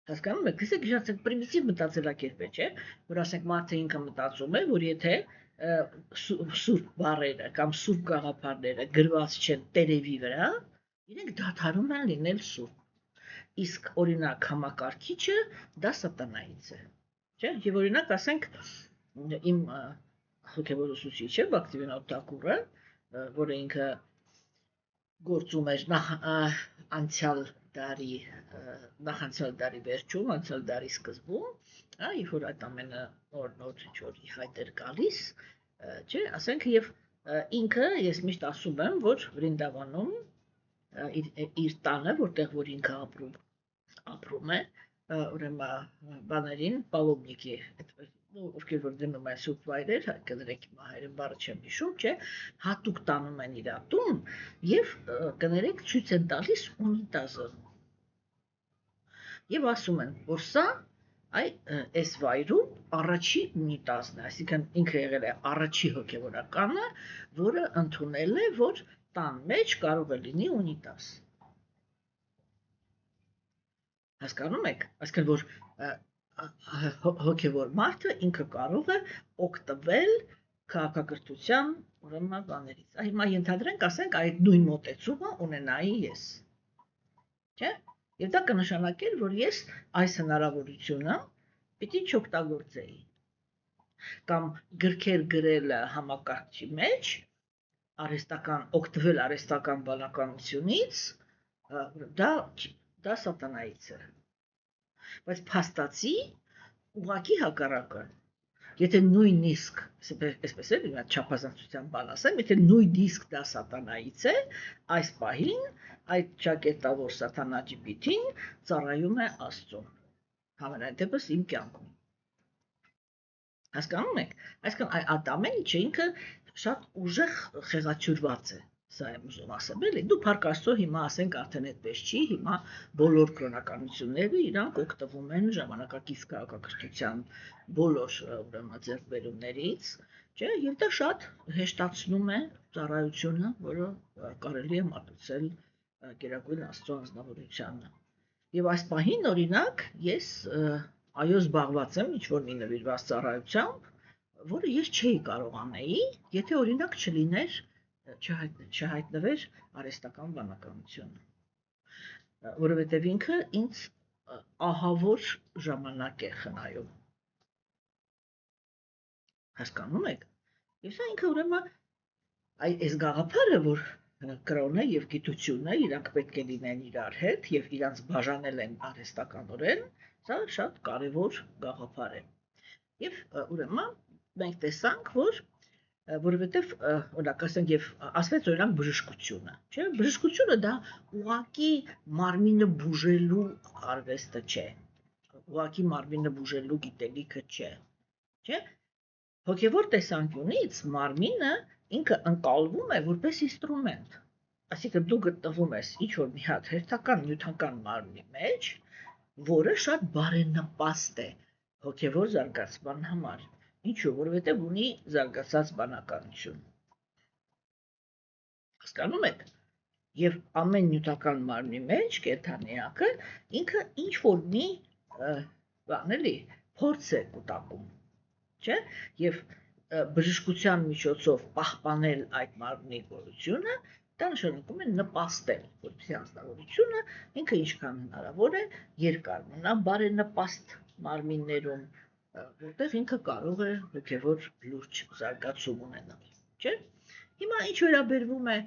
Հասկանում եք, տեսեք, շատ պրիմիտիվ մտածելակերպ է, չէ, որ ասենք մարդը ինքը մտածում է, որ եթե սուրբ բառերը կամ սուրբ գաղափարները գրված չեն տերևի վրա, իրենք դադարում են լինել սուրբ։ Իսկ օրինակ համակարգիչը դա սատանայից է։ Չէ՞։ Եվ օրինակ ասենք իմ հոգևոր ուսուցիչը Բաքտիվինոդ Թակուրը, որը ինքը գործում էր անցյալ դարի վերջում, անցյալ դարի սկզբում, երբ որ այդ ամենը նոր ինչ-որ հայտ էր գալիս, չէ, ասենք եւ ինքը ես միշտ ասում եմ, որ Վրինդավանում իր տանը, որտեղ որ ինքը ապրում է, ուրեմն բաներին պալոմնիկի, ովքեր որ դնում են սուրբ վայրեր, կներեք իմ հայերեն բառը չեմ հիշում, չէ, հատուկ տանում են իր տուն եւ կներեք ցույց են տալիս ունիտազը։ Եվ ասում են, որ սա այս վայրում առաջի ունիտազն է, այսինքն ինքը եղել է առաջի հոգևորականը, որը ընդունել է, որ տան մեջ կարող է լինի ունիտազ։ Հասկանում եք, այսինքն որ հոգևոր մարդը ինքը կարող է օգտվել քաղաքակրթության ուրեմն բաներից։ Հիմա ենթադրենք, ասենք, այդ նույն մոտեցումը ունենայի ես։ Չէ՞։ Եվ դա կնշանակեր, որ ես այս հնարավորությունը պիտի չօգտագործեի։ Կամ գրքեր գրել համակարգչի մեջ, օգտվել արհեստական բանականությունից, դա սատանայից է։ Բայց փաստացի ուղղակի հակառակը։ Եթե նույնիսկ, այսպես է, չափազանցության բան ասեմ, եթե նույնիսկ դա սատանայից է, այս պահին այդ ճակերտավոր սատանա ջիպիտին ծառայում է Աստծուն։ Համենայն դեպս իմ կյանքում։ Հասկանում եք։ Այսինքն այդ ամեն ինչը ինքը շատ ուժեղ խեղաթյուրված է։ Սա եմ ուզում ասեմ, էլի։ Դու փառք Աստծո հիմա ասենք արդեն այդպես չի, հիմա բոլոր կրոնականությունները իրանք օգտվում են ժամանակակից քաղաքակրթության բոլոր ուրեմն ձեռքբերումներից, չէ, եւ դա շատ հեշտացնում է ծառայությունը, որը կարելի է մատուցել Գերագույն Աստծո անձնավորությանը։ Եվ այս պահին օրինակ ես այո զբաղված եմ ինչ-որ մի նվիրված ծառայությամբ, որը ես չէի կարող անեի, եթե օրինակ չհայտնվեր արհեստական բանականությունը, որովհետև ինքը ինձ ահավոր ժամանակ է խնայում։ Հասկանում եք։ Եվ սա ինքը ուրեմն այս գաղափարը, որ կրոնը եւ գիտությունը իրանք պետք է լինեն իրար հետ եւ իրանց բաժանել են արհեստականորեն, սա շատ կարեւոր գաղափար է։ Եվ ուրեմն մենք տեսանք, որ որովհետև օրինակ ասենք եւ ասվեց օրինակ բժշկությունը, չէ՞։ Բժշկությունը դա ուղղակի մարմինը բուժելու արվեստը չէ։ Ուղղակի մարմինը բուժելու գիտելիքը չէ։ Չէ՞։ Հոգևոր տեսանկյունից մարմինը ինքը ընկալվում է որպես ինստրումենտ։ Այսինքն դու գտնվում ես ինչ-որ մի հատ հերթական նյութական մարմնի մեջ, որը շատ բարենպաստ է հոգևոր զարգացման համար։ Ինչու՞, որովհետև ունի զարգացած բանականություն։ Հասկանում եք։ Եվ ամեն նյութական մարմնի մեջ կենդանիակը ինքը ինչ-որ մի բան էլի փորձ է կուտակում, չէ՞։ Եվ բժշկության միջոցով պահպանել այդ մարմնի գոյությունը, դա նշանակում է նպաստել, որպեսզի անձնավորությունը ինքը ինչքան հնարավոր է երկար մնա բարենպաստ մարմիններում, որտեղ ինքը կարող է հոգևոր լուրջ զարգացում ունենալ, չէ՞։ Հիմա ինչ վերաբերվում է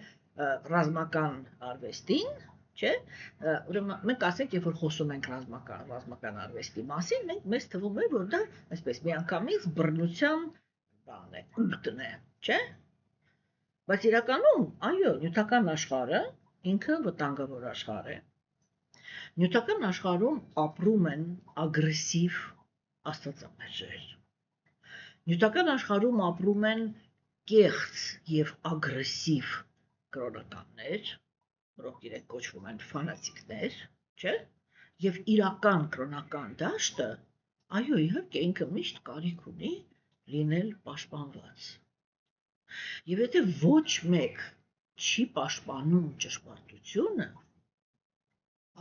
ռազմական արվեստին, չէ՞, ուրեմն մենք ասենք, երբ որ խոսում ենք ռազմական արվեստի մասին, մեզ թվում է, որ դա այսպես միանգամից բռնության բան է, կուլտն է, չէ՞։ Բայց իրականում, այո, նյութական աշխարհը ինքը վտանգավոր աշխարհ է։ Նյութական աշխարհում ապրում են ագրեսիվ աստվածամերժեր։ Նյութական աշխարհում ապրում են կեղծ եւ ագրեսիվ կրոնականներ, որոնք իրենք կոչվում են ֆանատիկներ, չէ՞։ Եվ իրական կրոնական դաշտը, այո, իհարկե ինքը միշտ կարիք ունի լինել պաշտպանված։ Եվ եթե ոչ մեկ չի պաշտպանում ճշմարտությունը,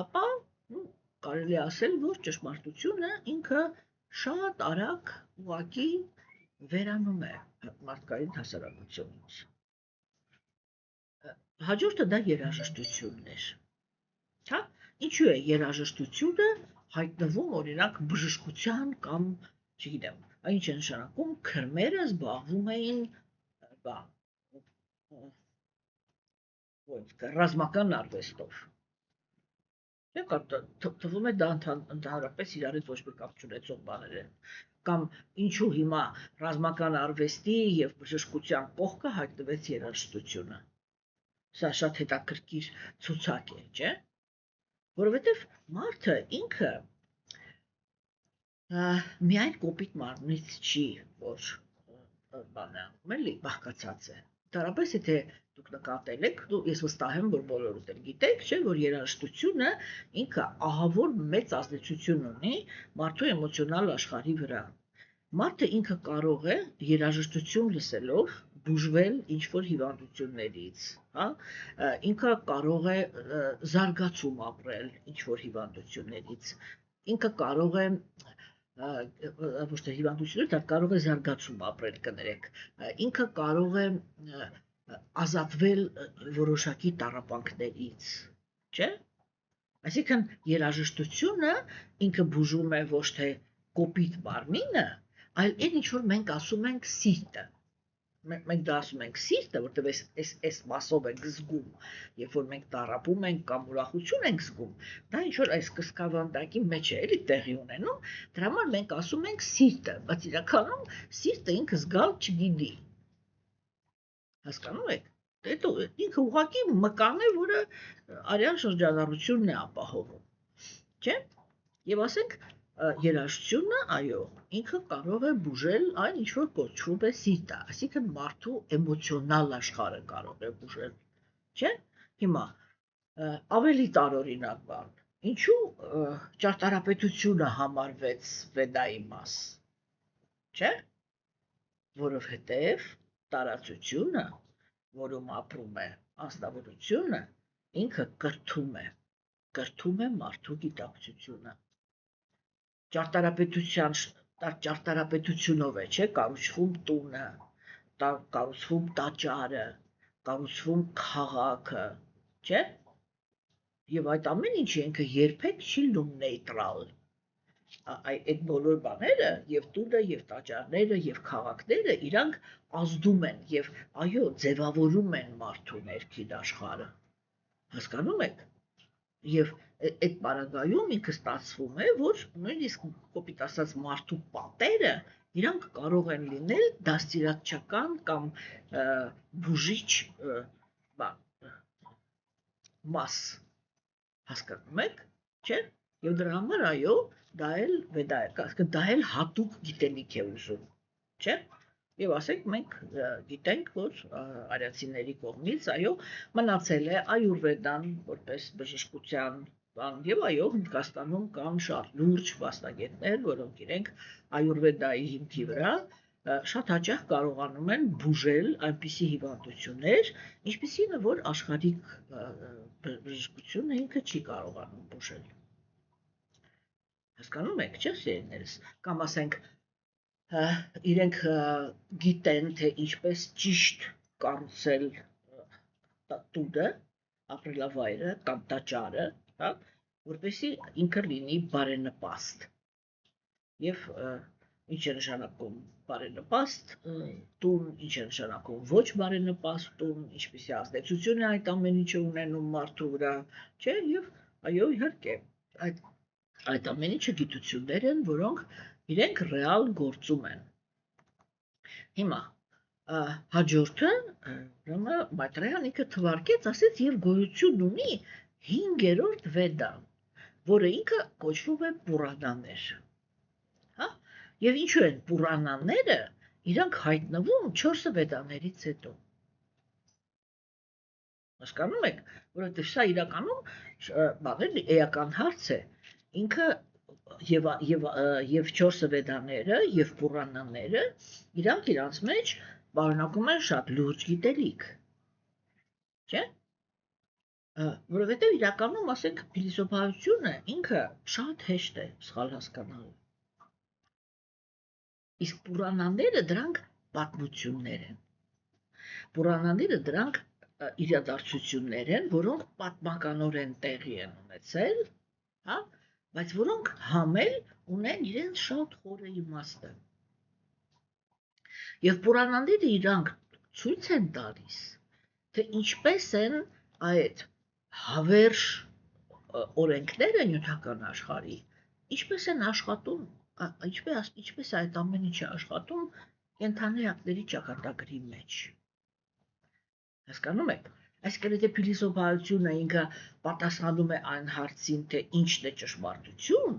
ապա կարելի ասել, որ ճշմարտությունը ինքը շատ արագ ուղղակի վերանում է մարդկային հասարակությունից։ Հաջորդը դա երաժշտությունն էր։ Հա, ինչու է երաժշտությունը հայտնվում օրինակ բժշկության կամ, չգիտեմ, ինչ է նշանակում, քրմերը զբաղվում էին ռազմական արվեստով։ Թվում է դա ընդհանրապես իրարից ոչ մի կապ չունեցող բաներ են։ Կամ ինչու հիմա ռազմական արվեստի եւ բժշկության կողքը հայտնվեց երաժշտությունը։ Սա շատ հետաքրքիր ցուցակ է, չէ՞։ Որովհետեւ մարդը ինքը միայն կոպիտ մարմնից չի, որ բանը էլի բաղկացած է։ Դարապես եթե դուք նկատել եք, ես վստահ եմ, որ բոլորդ էլ գիտեք, չէ, որ երաժշտությունը ինքը ահավոր մեծ ազդեցություն ունի մարդու էմոցիոնալ աշխարհի վրա։ Մարդը ինքը կարող է երաժշտություն լսելով բուժվել ինչ-որ հիվանդություններից, հա, ինքը կարող է զարգացում ապրել ինչ-որ հիվանդություններից, ինքը կարող է ոչ թե հիվանդությունից, դա կարող է զարգացում ապրել, կներեք, ինքը կարող է ազատվել որոշակի տառապանքներից, չէ՞։ Այսինքն երաժշտությունը ինքը բուժում է ոչ թե կոպիտ մարմինը, այլ այն ինչ որ մենք ասում ենք սիրտը։ Մենք դա ասում ենք սիրտը, որտեղ այս մասով ենք զգում, երբ որ մենք տառապում ենք կամ ուրախություն ենք զգում, դա ինչ որ այս կսկավանդակի մեջ է էլի տեղի ունենում, դրա համար մենք ասում ենք սիրտը, բայց իրականում սիրտը ինքը զգալ չգիտի։ Հասկանում եք։ Դա ինքը ուղղակի մկան է, որը արյան շրջանառությունն է ապահովում, չէ՞։ Եվ ասենք երաժշտությունը, այո, ինքը կարող է բուժել այն, ինչ որ կոչվում է սիրտը, այսինքն մարդու էմոցիոնալ աշխարհը կարող է բուժել, չէ՞։ Հիմա ավելի տարօրինակ բան, ինչու ճարտարապետությունը համարվեց վեդայի մաս, չէ՞։ Որովհետև տարածությունը, որում ապրում է անձնավորությունը, ինքը կրթում է մարդու գիտակցությունը։ Ճարտարապետությունով է, չէ, կառուցվում տունը, կառուցվում տաճարը, կառուցվում քաղաքը, չէ՞։ Եվ այդ ամեն ինչը ինքը երբեք չի լինում նեյտրալ։ Այդ բոլոր բաները, եւ տունը, եւ տաճարները, եւ քաղաքները իրանք ազդում են եւ այո, ձևավորում են մարդու ներքին աշխարհը։ Հասկանում եք։ Եվ այդ պարագայում ինքը ստացվում է, որ նույնիսկ կոպիտ ասած մարդու պատերը իրանք կարող են լինել դաստիարակչական կամ բուժիչ մաս, հասկանում եք, չէ՞։ Եվ դրա համար այո, դա էլ վեդա է, դա էլ հատուկ գիտելիք է ուզում, չէ՞։ Եվ ասենք մենք գիտենք, որ արիացիների կողմից այո մնացել է այուրվեդան որպես բժշկության բան, եւ այո Հնդկաստանում կան շատ լուրջ մասնագետներ, որոնք իրենք այուրվեդայի հիմքի վրա շատ հաճախ կարողանում են բուժել այնպիսի հիվանդություններ, ինչպիսին է որ աշխարհիկ բժշկությունը ինքը չի կարողանում բուժել։ Հասկանում եք, չէ՞, սիրելիներս, կամ ասենք իրենք գիտեն, թե ինչպես ճիշտ կառուցել տունը, ապրելավայրը կամ տաճարը, հա, որպեսզի ինքը լինի բարենպաստ։ Եվ ինչ է նշանակում բարենպաստ տուն, ինչ է նշանակում ոչ բարենպաստ տուն, ինչպիսի ազդեցություն է այդ ամեն ինչը ունենում մարդու վրա, չէ՞, եւ այո, իհարկե, այդ ամեն ինչը գիտություններ են, որոնք իրենք ռեալ գործում են։ Հիմա հաջորդը Մայտրեյան ինքը թվարկեց, ասեց եւ գոյություն ունի 5-րդ վեդան, որը ինքը կոչվում է Պուրանաներ։ Հա? Եվ ինչու են Պուրանաները իրանք հայտնվում 4 վեդաներից հետո։ Հասկանում եք, որովհետև սա իրականում բաներ էական հարց է։ Ինքը եւ 4 վեդաները եւ Պուրանաները իրանք իրանց մեջ պարունակում են շատ լուրջ գիտելիք։ Չէ՞։ Որովհետև իրականում, ասենք, փիլիսոփայությունը ինքը շատ հեշտ է սխալ հասկանալու։ Իսկ Պուրանաները դրանք պատմություններ են։ Պուրանաները դրանք իրադարձություններ են, որոնք պատմականորեն տեղի են ունեցել, հա, բայց որոնք համել ունեն իրենց շատ խորը իմաստը։ Եվ Պուրանաները իրանք ցույց են տալիս, թե ինչպես են այդ հավերժ օրենքները նյութական աշխարհի, ինչպես են աշխատում, ինչպես այդ ամեն ինչը աշխատում կենդանի ակտերի ճակատագրի մեջ։ Հասկանում եք։ Այսինքն եթե փիլիսոփայությունը ինքը պատասխանում է այն հարցին, թե ինչն է ճշմարտություն,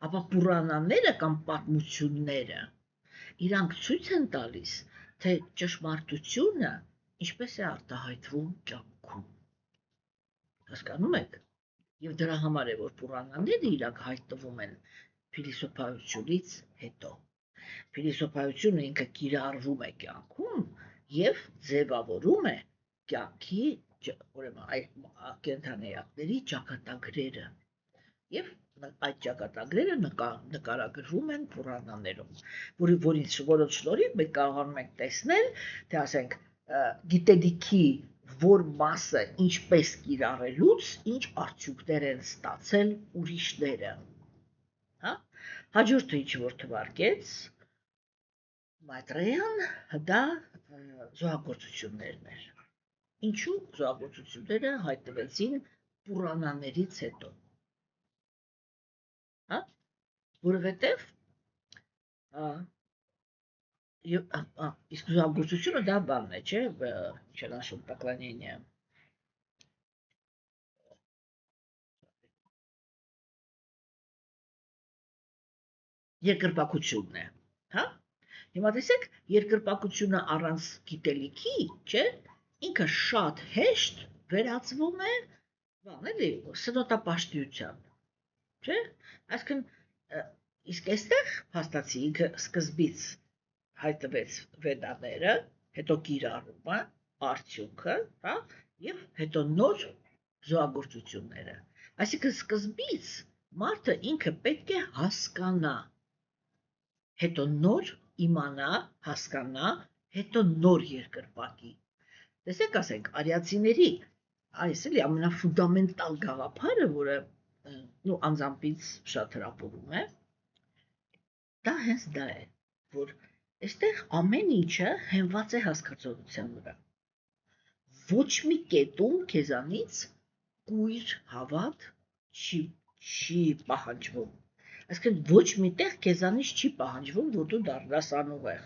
ապա Պուրանաները կամ պատմությունները իրանք ցույց են տալիս, թե ճշմարտությունը ինչպես է արտահայտվում կյանքում։ Հասկանում եք։ Եվ դրա համար է, որ Պուրանաները իրանք հայտնվում են փիլիսոփայությունից հետո։ Փիլիսոփայությունը ինքը կիրառվում է կյանքում եւ ձևավորում է կյանքի, ուրեմն կենդանիակների ճակատագրերը եւ այդ ճակատագրերը նկարագրվում են Պուրանաներում, որոնց շնորհիվ մենք կարողանում ենք տեսնել, թե ասենք գիտելիքի որ մասը ինչպես կիրառելուց ինչ արդյունքներ են ստացել ուրիշները, հա? Հաջորդը ինչ որ թվարկեց Մայտրեյան, դա զոհագործություններն էր։ Ինչու զոհագործությունները հայտնվեցին Պուրանաներից հետո, հա? Որովհետև իսկ զոհագործությունը դա բանն է, չէ՞, չեն ասում поклонение։ Երկրպագությունն է, հա? Հիմա տեսեք, երկրպագությունը առանց գիտելիքի, չէ՞, ինքը շատ հեշտ վերածվում է, բան էլի, սնոտապաշտիության, չէ՞։ Այսինքն իսկ այստեղ փաստացի ինքը սկզբից հայտնվեց վեդաները, հետո կիրառումը, արդյունքը, հա, եւ հետո նոր զոհագործությունները։ Այսինքն սկզբից մարդը ինքը պետք է հասկանա, հետո նոր իմանա, հասկանա, հետո նոր երկրպագի։ Տեսեք, ասենք, արիացիների այս էլի ամենաֆունդամենտալ գաղափարը, որը անձամբից շատ հրապուրում է, դա հենց դա է, որ այստեղ ամեն ինչը հենված է հասկացողության վրա։ Ոչ մի կետում քեզանից կույր հավատ չի պահանջվում։ Այսինքն ոչ միտեղ քեզանից չի պահանջվում, որ դու դառնաս անուղեղ։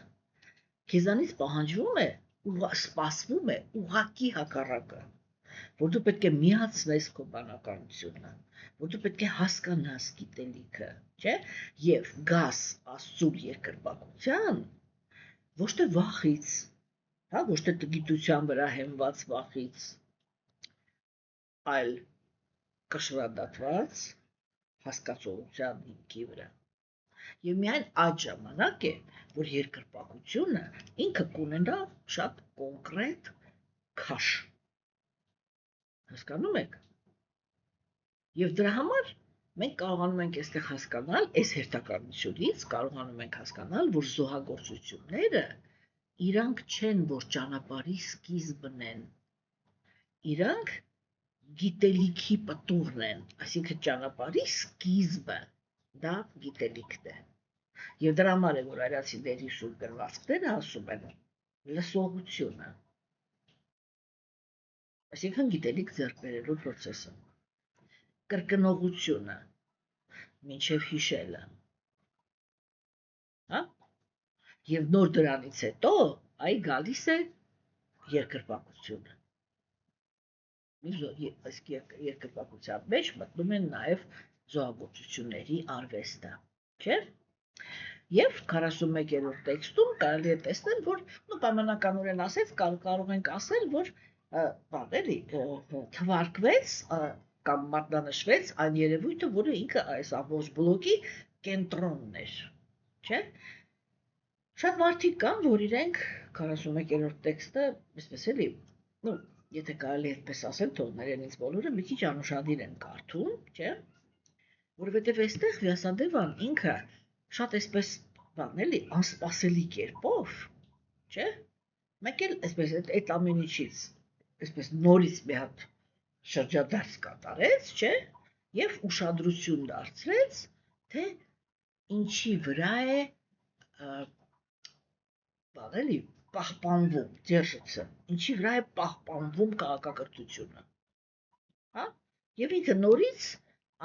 Քեզանից պահանջվում է, սպասվում է ուղղակի հակառակը, որ դու պետք է միացնես քո բանականությունը, որ դու պետք է հասկանաս գիտելիքը, չէ՞, եւ գաս Աստծո երկրպագության, ոչ թե վախից, հա, ոչ թե գիտության վրա հենված վախից, այլ կշռադատված հասկացողության հիմքի վրա։ Եվ միայն այդ ժամանակ է, որ երկրպագությունը ինքը կունենա շատ կոնկրետ քաշ։ Հասկանում եք։ Եվ դրա համար մենք կարողանում ենք այստեղ հասկանալ, այս հերթականությունից կարողանում ենք հասկանալ, որ զոհագործությունները իրանք չեն, որ ճանապարհի սկիզբն են։ Իրանք գիտելիքի պտուղն են, այսինքն ճանապարհի սկիզբը դա գիտելիքն է։ Եվ դրա համար է, որ արիացիների շուրջ գրվածքները ասում են լսողությունը, այսինքն գիտելիք ձեռք բերելու process-ը, կրկնողությունը, մինչև հիշելը, հա? Եվ նոր դրանից հետո այ գալիս է երկրպագությունը։ Իսկ երկրպագության մեջ մտնում են նաև զոհագործությունների արվեստը, չէ՞։ Եվ 41-րդ տեքստում կարելի է տեսնել, որ պայմանականորեն ասած կարող ենք ասել, որ էլի թվարկվեց կամ մատնանշվեց այն երևույթը, որը ինքը այս ամբողջ բլոկի կենտրոնն էր, չէ՞։ Շատ մարդիկ կան, որ իրենք 41-րդ տեքստը, այսպես էլի, եթե կարելի այդպես ասել, թող ներեն ինձ բոլորը մի քիչ անուշադիր են կարդում, չէ՞։ Որովհետև այստեղ Վյասադևան ինքը շատ այսպես բան էլի անսպասելի կերպով, չէ՞։ Մեկ էլ այսպես այդ ամեն ինչից այսպես նորից մի հատ շրջադարձ կատարեց, չէ՞, եւ ուշադրություն դարձրեց, թե ինչի վրա է բան էլի պահպանվում դերժիցը, ինչի վրա է պահպանվում քաղաքակրթությունը, հա, եւ ինքը նորից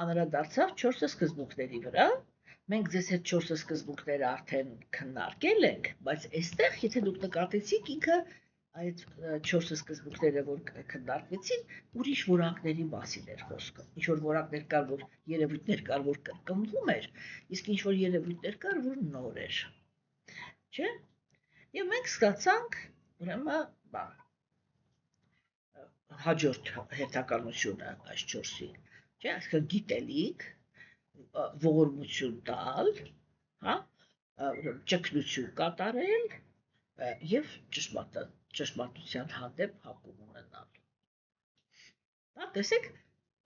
անդրադարձավ 4 սկզբունքների վրա։ Մենք ձեզ այդ 4 սկզբունքները արդեն քննարկել ենք, բայց այստեղ, եթե դուք նկատեցիք, ինքը այդ 4 սկզբունքները, որ քննարկվեցին, ուրիշ որակների մասին էր խոսքը։ Ինչ որ որակներ կար, որ երևույթներ կար, որ կրկնվում էր, իսկ ինչ որ երևույթներ կար, որ նոր էր։ Չէ՞։ Եվ մենք սկսանք, ուրեմն, բան հաջորդ հերթականությունը այս 4-ի, չէ՞, այսինքն գիտելիք, ողորմություն տալ, հա, ճգնություն կատարել եւ ճշմարտության հանդեպ հակում ունենալ։ Հա, տեսեք,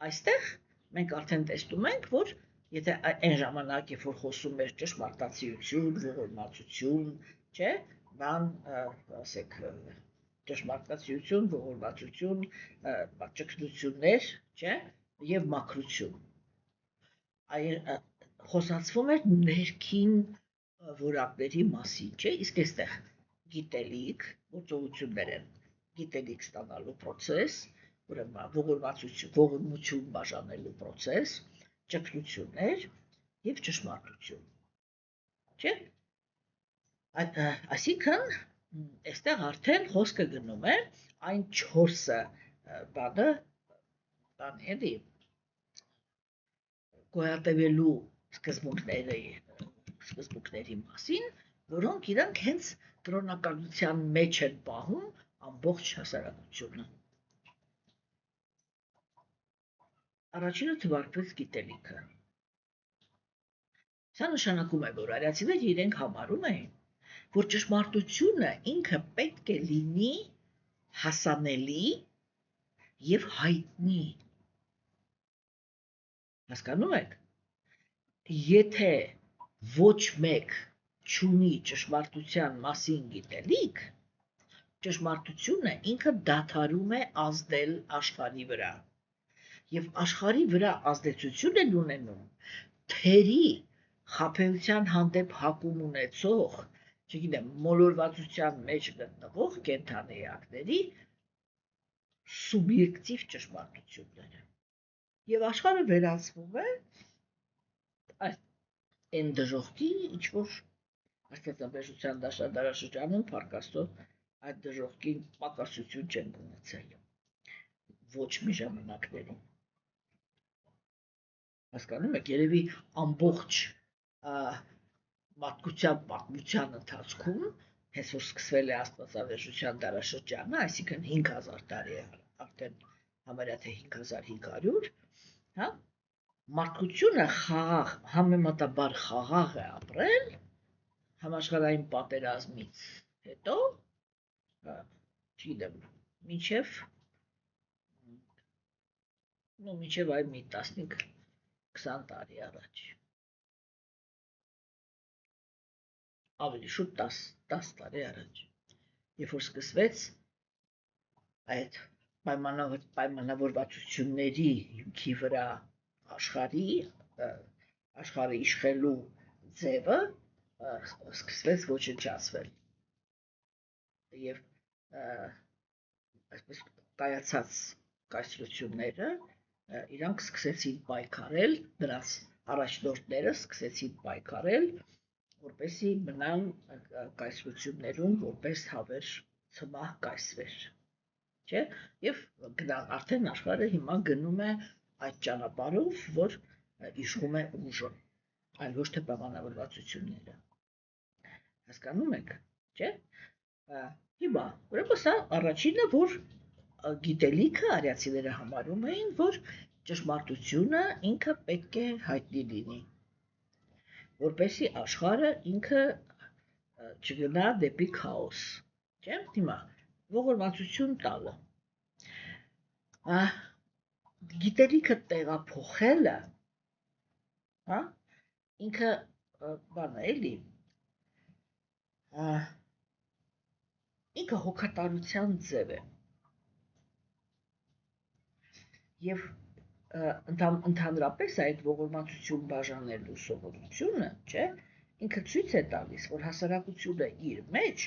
այստեղ մենք արդեն տեսնում ենք, որ եթե այն ժամանակ, երբ որ խոսում էր ճշմարտացիություն, ողորմածություն, չէ, բան, ասեք, ճշմարտացիություն, ողորմածություն, ճգնություններ, չէ, եւ մաքրություն։ Այն խոսացվում էր ներքին որակների մասին, չէ, իսկ այստեղ գիտելիք, գործողություններ են, գիտելիք ստանալու process, ուրեմն ողորմություն բաժանելու process, ճգնություններ եւ ճշմարտություն, չէ։ Այսինքն այստեղ արդեն խոսքը գնում է այն 4 բանը, բան էլի գոյատևելու սկզբունքների մասին, որոնք իրանք հենց կրոնականության մեջ են պահում ամբողջ հասարակությունը։ Առաջինը թվարկվեց գիտելիքը։ Սա նշանակում է, որ արիացիները իրենք համարում էին, որ ճշմարտությունը ինքը պետք է լինի հասանելի եւ հայտնի։ Հասկանում եք։ Եթե ոչ մեկ չունի ճշմարտության մասին գիտելիք, ճշմարտությունը ինքը դադարում է ազդել աշխարհի վրա։ Եվ աշխարհի վրա ազդեցություն են ունենում թերի խաբեության հանդեպ հակում ունեցող, չգիտեմ, մոլորվածության մեջ գտնվող կենդանիակների սուբյեկտիվ ճշմարտությունները։ Եվ աշխարհը վերածվում է այն դժոխքի, ինչ որ աստվածաբեժության դարաշրջանում փառք Աստծո այդ դժոխքին պակասություն չեն ունեցել ոչ մի ժամանակներին։ Հասկանում եք, երևի ամբողջ մարդկության պատմության ընթացքում, հենց որ սկսվել է աստվածաբեժության դարաշրջանը, այսինքն 5000 տարի արդեն համարյա թե 5500, հա, մարդկությունը խաղաղ, համեմատաբար խաղաղ է ապրել համաշխարհային պատերազմից հետո, չգիտեմ, մինչև այ մի 15-20 տարի առաջ։ Ավելի շուտ 10 տարի առաջ, երբ որ սկսվեց այդ պայմանավորվածությունների հիմքի վրա աշխարհի իշխելու ձևը սկսվեց ոչնչացվել։ Եվ այսպես կայացած կայսրությունները իրանք սկսեցին պայքարել, նրանց առաջնորդները սկսեցին պայքարել, որպեսզի մնան կայսրություններում որպես հավերժ ցմահ կայսրեր, չէ՞։ Եվ արդեն աշխարհը հիմա գնում է այդ ճանապարհով, որ իշխում է ուժը, այլ ոչ թե պայմանավորվածությունները։ Հասկանում եք, չէ՞։ Հիմա, ուրեմն սա առաջինը, որ գիտելիքը արիացիները համարում էին, որ ճշմարտությունը ինքը պետք է հայտնի լինի, որպեսզի աշխարհը ինքը չգնա դեպի քաոս, չէ՞։ Հիմա ողորմածություն տալը, գիտելիքը տեղափոխելը, հա, ինքը բան է էլի, ինքը հոգատարության ձև է եւ ընդհանրապես այդ ողորմածություն բաժանելու սովորությունը, չէ, ինքը ցույց է տալիս, որ հասարակությունը իր մեջ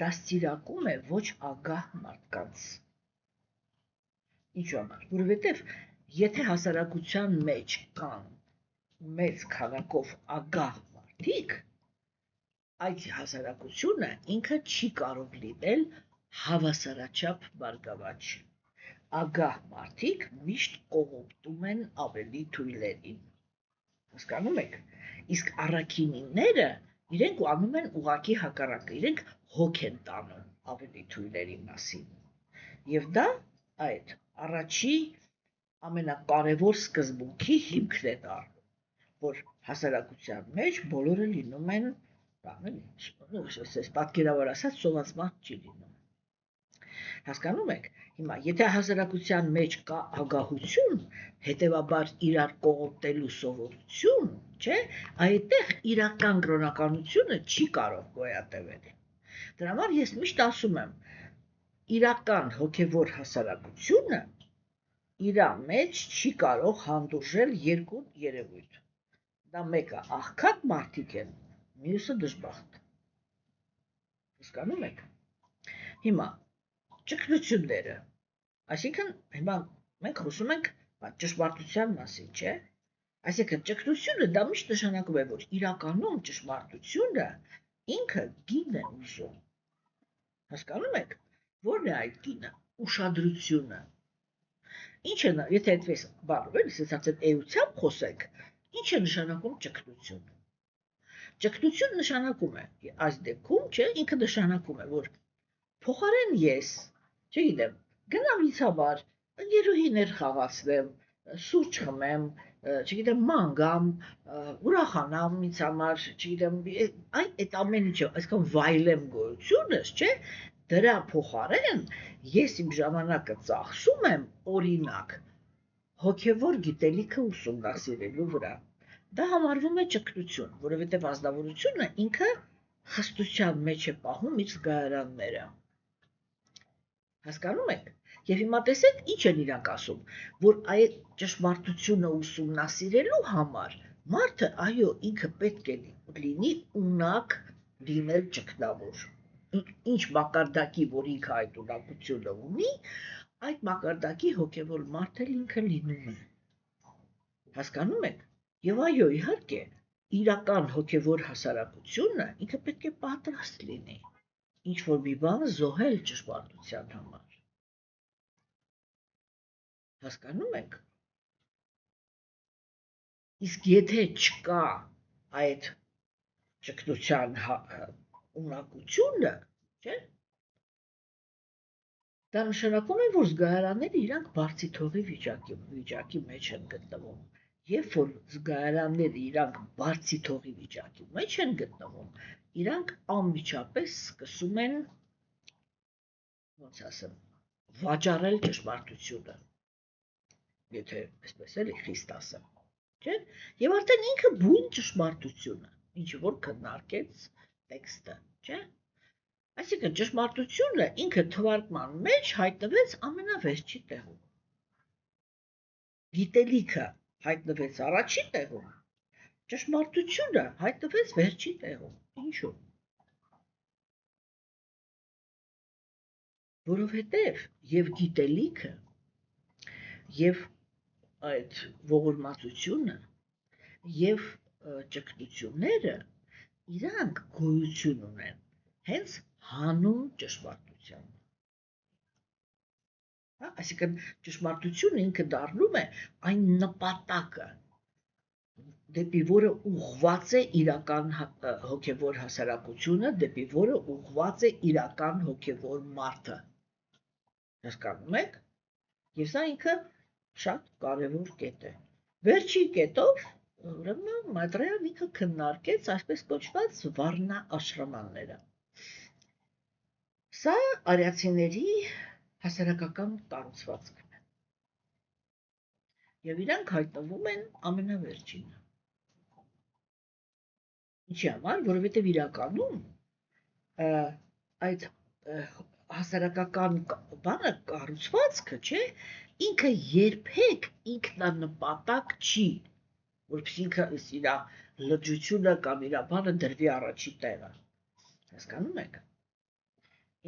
դաստիարակում է ոչ ագահ մարդկանց։ Ինչու՞ համար, որովհետեւ եթե հասարակության մեջ կան մեծ քանակով ագահ մարդիկ, այդ հասարակությունը ինքը չի կարող լինել հավասարաչափ բարգավաճ։ Ագահ մարդիկ միշտ կողոպտում են ավելի թույլերին։ Հասկանում եք։ Իսկ առաքինիները իրենք անում են ուղղակի հակառակը, իրենք հոգ են տանում ավելի թույլերի մասին։ Եվ դա այդ առաջի ամենակարևոր սկզբունքի հիմքն է դառնում, որ հասարակության մեջ բոլորը լինում են, պատկերավոր ասած, սոված մարդ չի լինում։ Հասկանում եք, հիմա եթե հասարակության մեջ կա ագահություն, հետևաբար իրար կողոպտելու սովորություն, չէ, այդտեղ իրական կրոնականությունը չի կարող գոյատևել։ Դրա համար ես միշտ ասում եմ, իրական հոգևոր հասարակությունը իր մեջ չի կարող հանդուրժել երկու երևույթ։ Դա մեկը աղքատ մարդիկ են, մյուսը դժբախտ։ Հասկանում եք։ Հիմա ճգնությունները, այսինքն հիմա մենք խոսում ենք ճշմարտության մասին, չէ՞։ Այսինքն ճգնությունը դա միշտ նշանակում է, որ իրականում ճշմարտությունը ինքը գին է ուզում։ Հասկանում եք, ո՞րն է այդ գինը, ուշադրությունը։ Ինչ է, եթե այդպես բառով էլ ասած էությամբ խոսենք, ինչ է նշանակում ճգնությունը։ Ճգնություն նշանակում է, այս դեպքում, չէ, ինքը նշանակում է, որ փոխարեն ես, չգիտեմ, գնամ ինձ համար, ընկերուհիներ խաղացնեմ, սուրճ խմեմ, չգիտեմ, ման գամ, ուրախանամ ինձ համար, չգիտեմ, այդ ամեն ինչը, այսքան վայելեմ գոյությունս, չէ, դրա փոխարեն ես իմ ժամանակը ծախսում եմ, օրինակ, հոգևոր գիտելիքը ուսումնասիրելու վրա։ Դա համարվում է ճգնություն, որովհետև ազնվորությունը ինքը խստության մեջ է պահում իր զգայարանները։ Հասկանում եք։ Եվ հիմա տեսեք ինչ են իրանք ասում, որ այդ ճշմարտությունը ուսումնասիրելու համար մարդը, այո, ինքը պետք է լինի ունակ լինել ճգնավոր։ Ինչ մակարդակի, որ ինքը այդ ունակությունը ունի, այդ մակարդակի հոգևոր մարդ էլ ինքը լինում է։ Հասկանում եք։ Եվ այո, իհարկե, իրական հոգևոր հասարակությունը ինքը պետք է պատրաստ լինի ինչ-որ մի բան զոհել ճշմարտության համար։ Հասկանում եք։ Իսկ եթե չկա այդ ճգնության ունակությունը, չէ՞, դա նշանակում է, որ զգայարանները իրանք բարձի թողի վիճակի մեջ են գտնվում։ Երբ որ զգայարանները իրանք բարձի թողի վիճակի մեջ են գտնվում, իրանք անմիջապես սկսում են, ոնց ասեմ, վաճառել ճշմարտությունը, եթե այսպես էլի խիստ ասեմ, չէ՞։ Եվ արդեն ինքը բուն ճշմարտությունը, ինչը որ քննարկեց տեքստը, չէ՞։ Այսինքն ճշմարտությունը ինքը թվարկման մեջ հայտնվեց ամենավերջի տեղում։ Գիտելիքը հայտնվեց առաջի տեղում, ճշմարտությունը հայտնվեց վերջի տեղում։ Ինչու՞։ Որովհետև եւ գիտելիքը եւ այդ ողորմածությունը եւ ճգնությունները իրանք գոյություն ունեն հենց հանուն ճշմարտության։ Այսինքն ճշմարտությունը ինքը դառնում է այն նպատակը, դեպի որը ուղղված է իրական հոգևոր հասարակությունը, դեպի որը ուղղված է իրական հոգևոր մարդը։ Հասկանում եք։ Եվ սա ինքը շատ կարևոր կետ է։ Վերջի կետով, ուրեմն Մայտրեյան ինքը քննարկեց այսպես կոչված վառնա աշրամանները։ Սա արիացիների հասարակական կառուցվածքն է։ Եվ իրանք հայտնվում են ամենավերջինը։ Ինչի համար, որովհետև իրականում այդ հասարակական բանը կառուցվածքը, չէ, ինքը երբեք ինքնանպատակ չի, որպեսզի ինքը իր լրջությունը կամ իր բանը դրվի առաջի տեղը։ Հասկանում եք։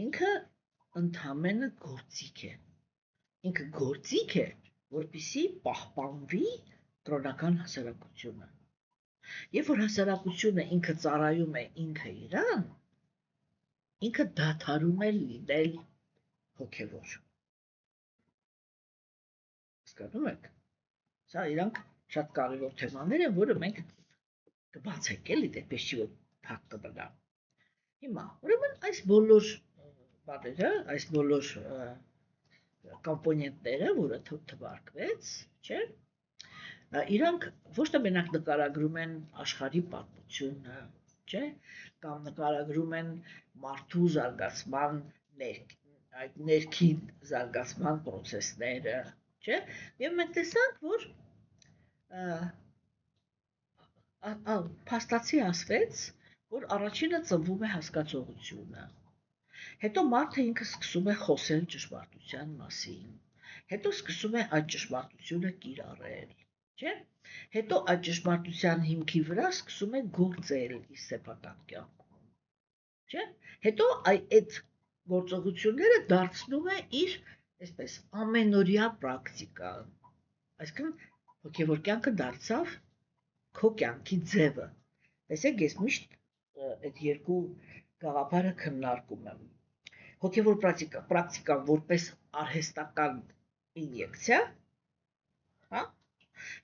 Ինքը ընդհանրապես գործիք է։ Ինքը գործիք է, որպեսզի պահպանվի կրոնական հասարակությունը։ Երբ որ հասարակությունը ինքը ծառայում է ինքը իրան, ինքը դադարում է լինել հոգևոր։ Հասկանում եք։ Սա իրանք շատ կարևոր թեմաներ են, որը մենք կբացենք, էլի, դեպի չի որ փակ կմնա։ Հիմա, ուրեմն այս բոլոր բաները, այս բոլոր կոմպոնենտները, որը թվարկվեց, չէ՞, իրանք ոչ թե մենակ նկարագրում են աշխարհի պատմությունը, չէ՞, կամ նկարագրում են մարդու զարգացման այդ ներքին զարգացման process-ները, չէ՞, եւ մենք տեսանք, որ փաստացի ասվեց, որ առաջինը ծնվում է հասկացողությունը, հետո մարդը ինքը սկսում է խոսել ճշմարտության մասին, հետո սկսում է այդ ճշմարտությունը կիրառել, չէ՞, հետո այդ ճշմարտության հիմքի վրա սկսում է գործել իր սեփական կյանքում, չէ՞, հետո այդ գործողությունները դարձնում է իր, այսպես, ամենօրյա պրակտիկա, այսինքն հոգևոր կյանքը դարձավ քո կյանքի ձևը։ Տեսեք, ես միշտ այդ երկու գաղափարը քննարկում եմ։ Հոգևոր պրակտիկան որպես արհեստական ինյեկցիա, հա,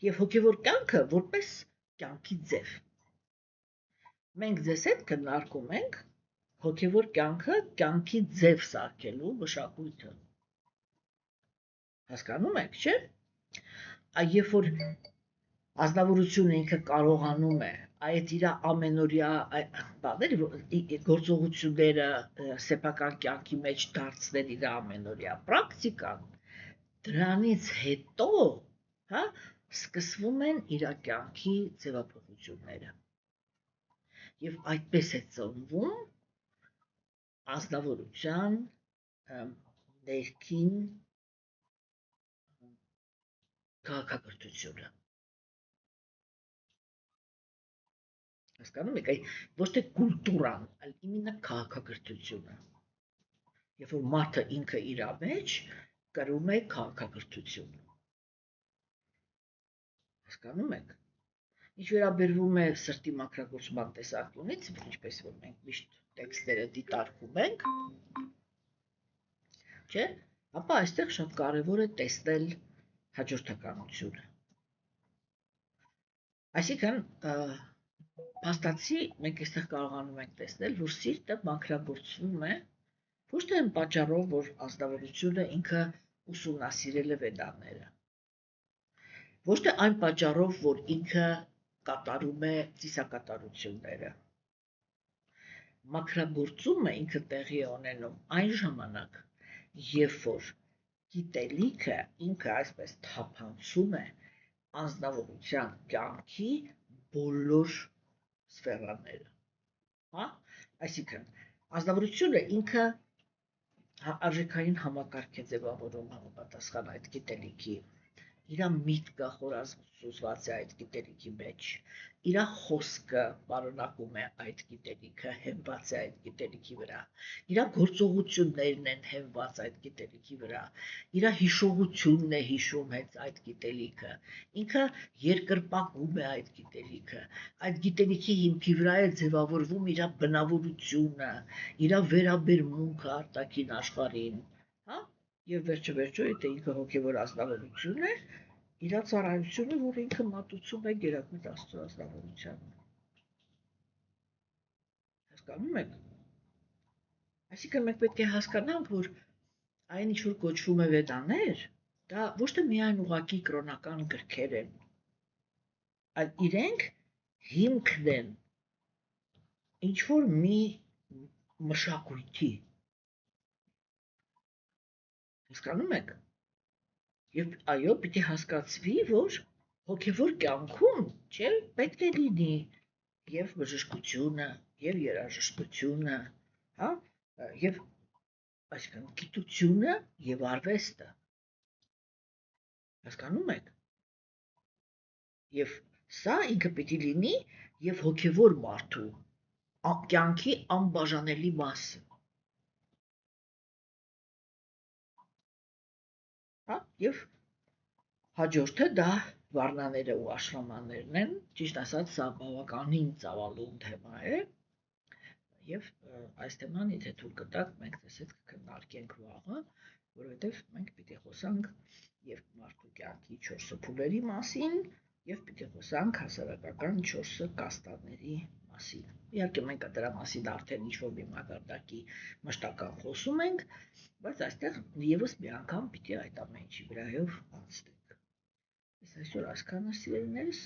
եւ հոգևոր կյանքը որպես կյանքի ձև։ Մենք ձեզ հետ քննարկում ենք հոգևոր կյանքը կյանքի ձև սարքելու մշակույթը։ Հասկանում եք, չէ՞։ Երբ որ ազնվորությունը ինքը կարողանում է այդ իր ամենօրյա բաները, գործողությունները սեփական կյանքի մեջ դարձնել իր ամենօրյա պրակտիկան, դրանից հետո, հա, սկսվում են իր կյանքի ձևափոխությունները։ Եվ այդպես է ծնվում ազնվորության ներքին քաղաքակրթությունը։ Հասկանում եք, ոչ թե կուլտուրան, այլ իմенно քաղաքակրթությունը։ Երբ որ մարդը ինքը իր մեջ կրում է քաղաքակրթություն։ Հասկանում եք։ Ինչ վերաբերվում է սրտի մաքրագործման տեսանկյունից, ինչպես որ մենք միշտ տեքստերը դիտարկում ենք, չէ՞, ապա այստեղ շատ կարևոր է տեսնել հաջորդականությունը։ Այսինքն, փաստացի մենք այստեղ կարողանում ենք տեսնել, որ սիրտը մաքրագործվում է ոչ թե այն պատճառով, որ ազնվորությունը ինքը ուսումնասիրել է վեդաները, ոչ թե այն պատճառով, որ ինքը կատարում է ծիսակատարությունները։ Մաքրագործումը ինքը տեղի է ունենում այն ժամանակ, երբ որ գիտելիքը ինքը այսպես թափանցում է անձնավորության կյանքի բոլոր սֆերաները, հա, այսինքն անձնավորությունը ինքը արժեքային համակարգ է ձևավորում համապատասխան այդ գիտելիքի, իր միտքը խորասուզված է այդ գիտելիքի մեջ, իր խոսքը պարունակում է այդ գիտելիքը, հենված է այդ գիտելիքի վրա, իր գործողություններն են հենված այդ գիտելիքի վրա, իր հիշողությունն է հիշում հենց այդ գիտելիքը, ինքը երկրպագում է այդ գիտելիքի հիմքի վրա է ձևավորվում իր բնավորությունը, իր վերաբերմունքը արտաքին աշխարհին, հա, եւ վերջը եթե ինքը հոգեվոր ազնվորություն է, իր ծառայությունը, որ ինքը մատուցում է գերագույն Աստծո ազնվորությանը։ Հասկանում եք։ Այսինքն մենք պետք է հասկանանք, որ այն ինչ որ կոչվում է վեդաներ, դա ոչ թե միայն ուղղակի կրոնական գրքեր են, այլ իրենք հիմքն են ինչ որ մի մշակույթի։ Հասկանում եք։ Եվ այո, պիտի հասկացվի, որ հոգևոր կյանքում, չէ, պետք է լինի եւ բժշկությունը, եւ երաժշտությունը, հա, եւ այսինքն գիտությունը եւ արվեստը, հասկանում եք, եւ սա ինքը պիտի լինի եւ հոգեվոր մարդու կյանքի անբաժանելի մասը, հա, եւ հաջորդը դա վառնաները ու աշլամաններն են, ճիշտ ասած, սա բավականին ծավալուն թեմա է, եւ այս թեման, եթե թույլ կտաք, մենք տեսեք կքննարկենք վաղը, որովհետեւ մենք պիտի խոսանք եւ մարդու կյանքի 4 փուլերի մասին, եւ պիտի խոսանք հասարակական 4 կաստաների մասին։ Իհարկե մենք դրա մասին արդեն ինչ-որ մի մակարդակի մշտական խոսում ենք, բայց այստեղ եւս մի անգամ պիտի այդ ամեն ինչի վրայով անցնենք։ Այսօր այսքանը, սիրելիներս,